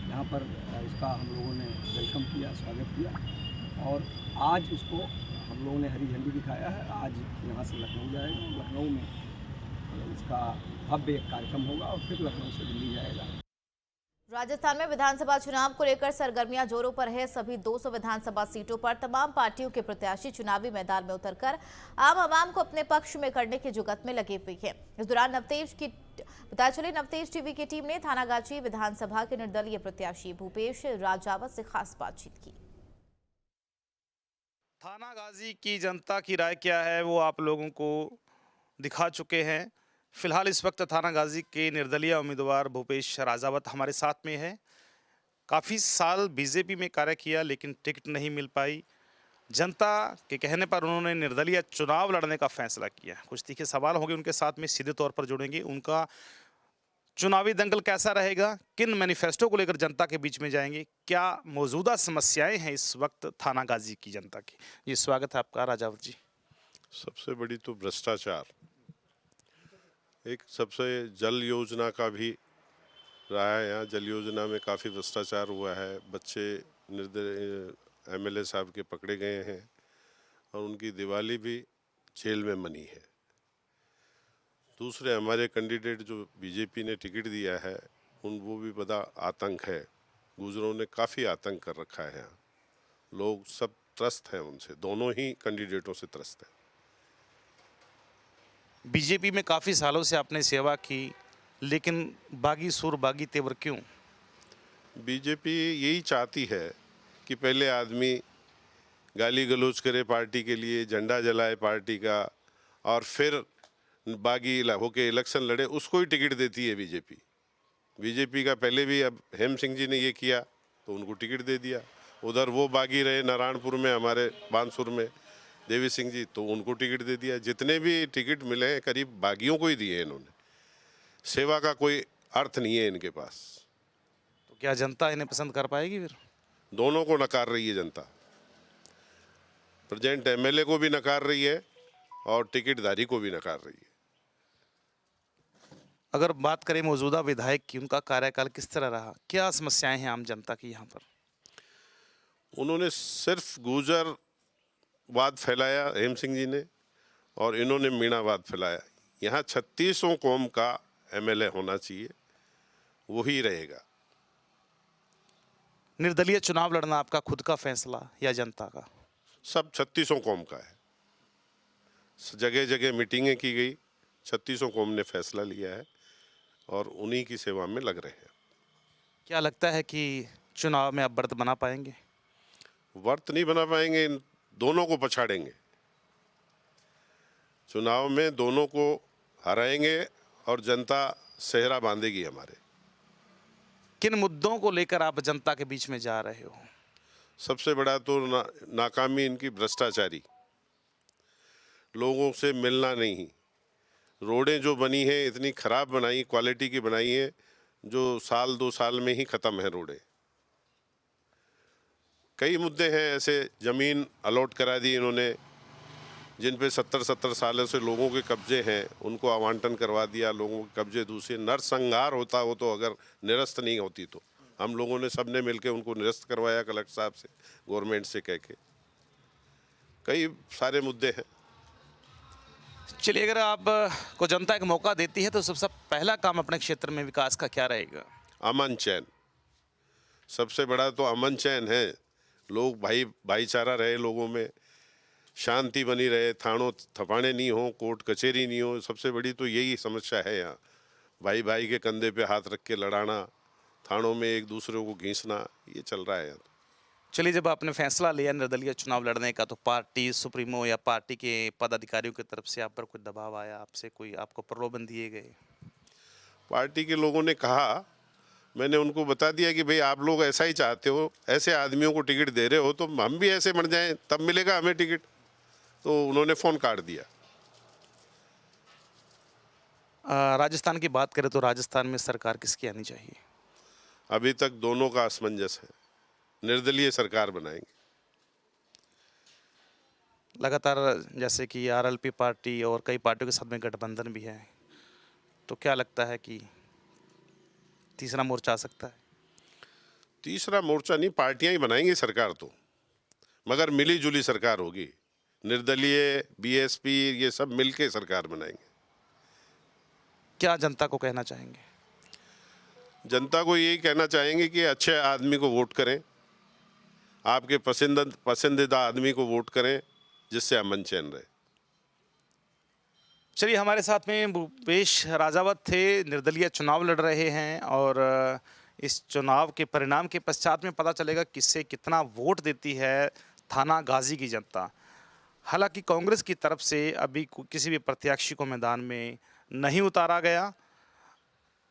यहाँ पर उसका हम लोगों ने वेलकम किया, स्वागत किया और आज उसको हम लोगों ने हरी झंडी दिखाया है। आज यहाँ से लखनऊ जाएगा, लखनऊ में इसका भव्य एक कार्यक्रम होगा और फिर लखनऊ से दिल्ली जाएगा। राजस्थान में विधानसभा चुनाव को लेकर सरगर्मियां जोरों पर है। सभी 200 विधानसभा सीटों पर तमाम पार्टियों के प्रत्याशी चुनावी मैदान में उतरकर आम आवाम को अपने पक्ष में करने की जुगत में लगी हुई है। इस दौरान नवतेज टीवी की टीम ने थानागाची विधानसभा के निर्दलीय प्रत्याशी भूपेश राजावत से खास बातचीत की। थानागाजी की जनता की राय क्या है वो आप लोगों को दिखा चुके हैं। फिलहाल इस वक्त थानागाजी के निर्दलीय उम्मीदवार भूपेश राजावत हमारे साथ में है। काफ़ी साल बीजेपी में कार्य किया लेकिन टिकट नहीं मिल पाई। जनता के कहने पर उन्होंने निर्दलीय चुनाव लड़ने का फैसला किया। कुछ तीखे सवाल होंगे उनके साथ में, सीधे तौर पर जुड़ेंगे। उनका चुनावी दंगल कैसा रहेगा, किन मैनिफेस्टो को लेकर जनता के बीच में जाएंगे, क्या मौजूदा समस्याएं हैं इस वक्त थानागाजी की जनता की। जी स्वागत है आपका राजावत जी। सबसे बड़ी तो भ्रष्टाचार, एक सबसे जल योजना का भी रहा है। यहाँ जल योजना में काफ़ी भ्रष्टाचार हुआ है। बच्चे एमएलए साहब के पकड़े गए हैं और उनकी दिवाली भी जेल में मनी है। दूसरे हमारे कैंडिडेट जो बीजेपी ने टिकट दिया है वो भी बड़ा आतंक है। गुजरों ने काफ़ी आतंक कर रखा है। यहाँ लोग सब त्रस्त हैं उनसे, दोनों ही कैंडिडेटों से त्रस्त हैं। बीजेपी में काफ़ी सालों से आपने सेवा की, लेकिन बागी सुर बागी तेवर क्यों? बीजेपी यही चाहती है कि पहले आदमी गाली गलौज करे पार्टी के लिए, झंडा जलाए पार्टी का, और फिर बागी होके इलेक्शन लड़े, उसको ही टिकट देती है बीजेपी। बीजेपी का पहले भी अब हेम सिंह जी ने ये किया तो उनको टिकट दे दिया। उधर वो बागी रहे नारायणपुर में, हमारे बानसूर में देवी सिंह जी, तो उनको टिकट दे दिया। जितने भी टिकट मिले हैं करीब बागियों को ही दिए इन्होंने। सेवा का कोई अर्थ नहीं है इनके पास। तो क्या जनता इन्हें पसंद कर पाएगी? फिर दोनों को नकार रही है जनता। प्रेजेंट एमएलए को भी नकार रही है और टिकटधारी को भी नकार रही है। अगर बात करें मौजूदा विधायक की, उनका कार्यकाल किस तरह रहा, क्या समस्याएं हैं आम जनता की यहाँ पर? उन्होंने सिर्फ गुर्जर वाद फैलाया हेम सिंह जी ने, और इन्होंने मीणावाद फैलाया। यहाँ 36 कौम का एमएलए होना चाहिए, वही रहेगा। निर्दलीय चुनाव लड़ना आपका खुद का फैसला या जनता का? सब 36 कौम का है। जगह जगह मीटिंगें की गई, 36 कौम ने फैसला लिया है और उन्हीं की सेवा में लग रहे हैं। क्या लगता है कि चुनाव में आप व्रत बना पाएंगे? व्रत नहीं बना पाएंगे, इन दोनों को पछाड़ेंगे। चुनाव में दोनों को हराएंगे और जनता सेहरा बांधेगी हमारे। किन मुद्दों को लेकर आप जनता के बीच में जा रहे हो? सबसे बड़ा तो नाकामी इनकी भ्रष्टाचारी, लोगों से मिलना नहीं। रोडें जो बनी हैं इतनी खराब बनाई, क्वालिटी की बनाई है, जो साल 2 साल में ही ख़त्म है रोडें। कई मुद्दे हैं ऐसे, ज़मीन अलॉट करा दी इन्होंने, जिन पे 70 सालों से लोगों के कब्जे हैं, उनको आवंटन करवा दिया। लोगों के कब्जे दूसरे, नरसंहार होता हो तो अगर निरस्त नहीं होती तो हम लोगों ने सबने मिलकर उनको निरस्त करवाया कलेक्टर साहब से, गवर्नमेंट से कह के। कई सारे मुद्दे हैं। चलिए, अगर आप को जनता एक मौका देती है तो सबसे पहला काम अपने क्षेत्र में विकास का क्या रहेगा? अमन चैन, सबसे बड़ा तो अमन चैन है। लोग भाईचारा रहे, लोगों में शांति बनी रहे, थानों थपाने नहीं हो, कोर्ट कचहरी नहीं हो। सबसे बड़ी तो यही समस्या है यहाँ। भाई भाई के कंधे पे हाथ रख के लड़ाना, थानों में एक दूसरे को घींचना, ये चल रहा है। चलिए, जब आपने फैसला लिया निर्दलीय चुनाव लड़ने का, तो पार्टी सुप्रीमो या पार्टी के पदाधिकारियों की तरफ से आप पर कोई दबाव आया, आपसे कोई आपको प्रलोभन दिए गए? पार्टी के लोगों ने कहा, मैंने उनको बता दिया कि भाई आप लोग ऐसा ही चाहते हो, ऐसे आदमियों को टिकट दे रहे हो तो हम भी ऐसे बन जाएं, तब मिलेगा हमें टिकट। तो उन्होंने फ़ोन काट दिया। राजस्थान की बात करें तो राजस्थान में सरकार किसकी आनी चाहिए? अभी तक दोनों का असमंजस है, निर्दलीय सरकार बनाएंगे। लगातार जैसे कि आरएलपी पार्टी और कई पार्टियों के साथ में गठबंधन भी है, तो क्या लगता है कि तीसरा मोर्चा आ सकता है? तीसरा मोर्चा नहीं, पार्टियां ही बनाएंगी सरकार तो, मगर मिली जुली सरकार होगी। निर्दलीय, बीएसपी, ये सब मिलके सरकार बनाएंगे। क्या जनता को कहना चाहेंगे? जनता को यही कहना चाहेंगे कि अच्छे आदमी को वोट करें, आपके पसंदीदा आदमी को वोट करें, जिससे अमन चैन रहे। चलिए, हमारे साथ में भूपेश राजावत थे, निर्दलीय चुनाव लड़ रहे हैं और इस चुनाव के परिणाम के पश्चात में पता चलेगा किससे कितना वोट देती है थाना गाजी की जनता। हालांकि कांग्रेस की तरफ से अभी किसी भी प्रत्याशी को मैदान में नहीं उतारा गया,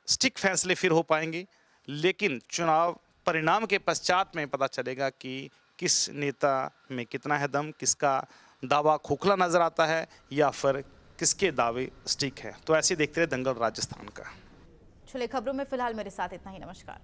स्टिक फैसले फिर हो पाएंगे, लेकिन चुनाव परिणाम के पश्चात में पता चलेगा कि किस नेता में कितना है दम, किसका दावा खोखला नजर आता है या फिर किसके दावे स्टिक है। तो ऐसे देखते रहे दंगल राजस्थान का। चलिए, खबरों में फिलहाल मेरे साथ इतना ही। नमस्कार।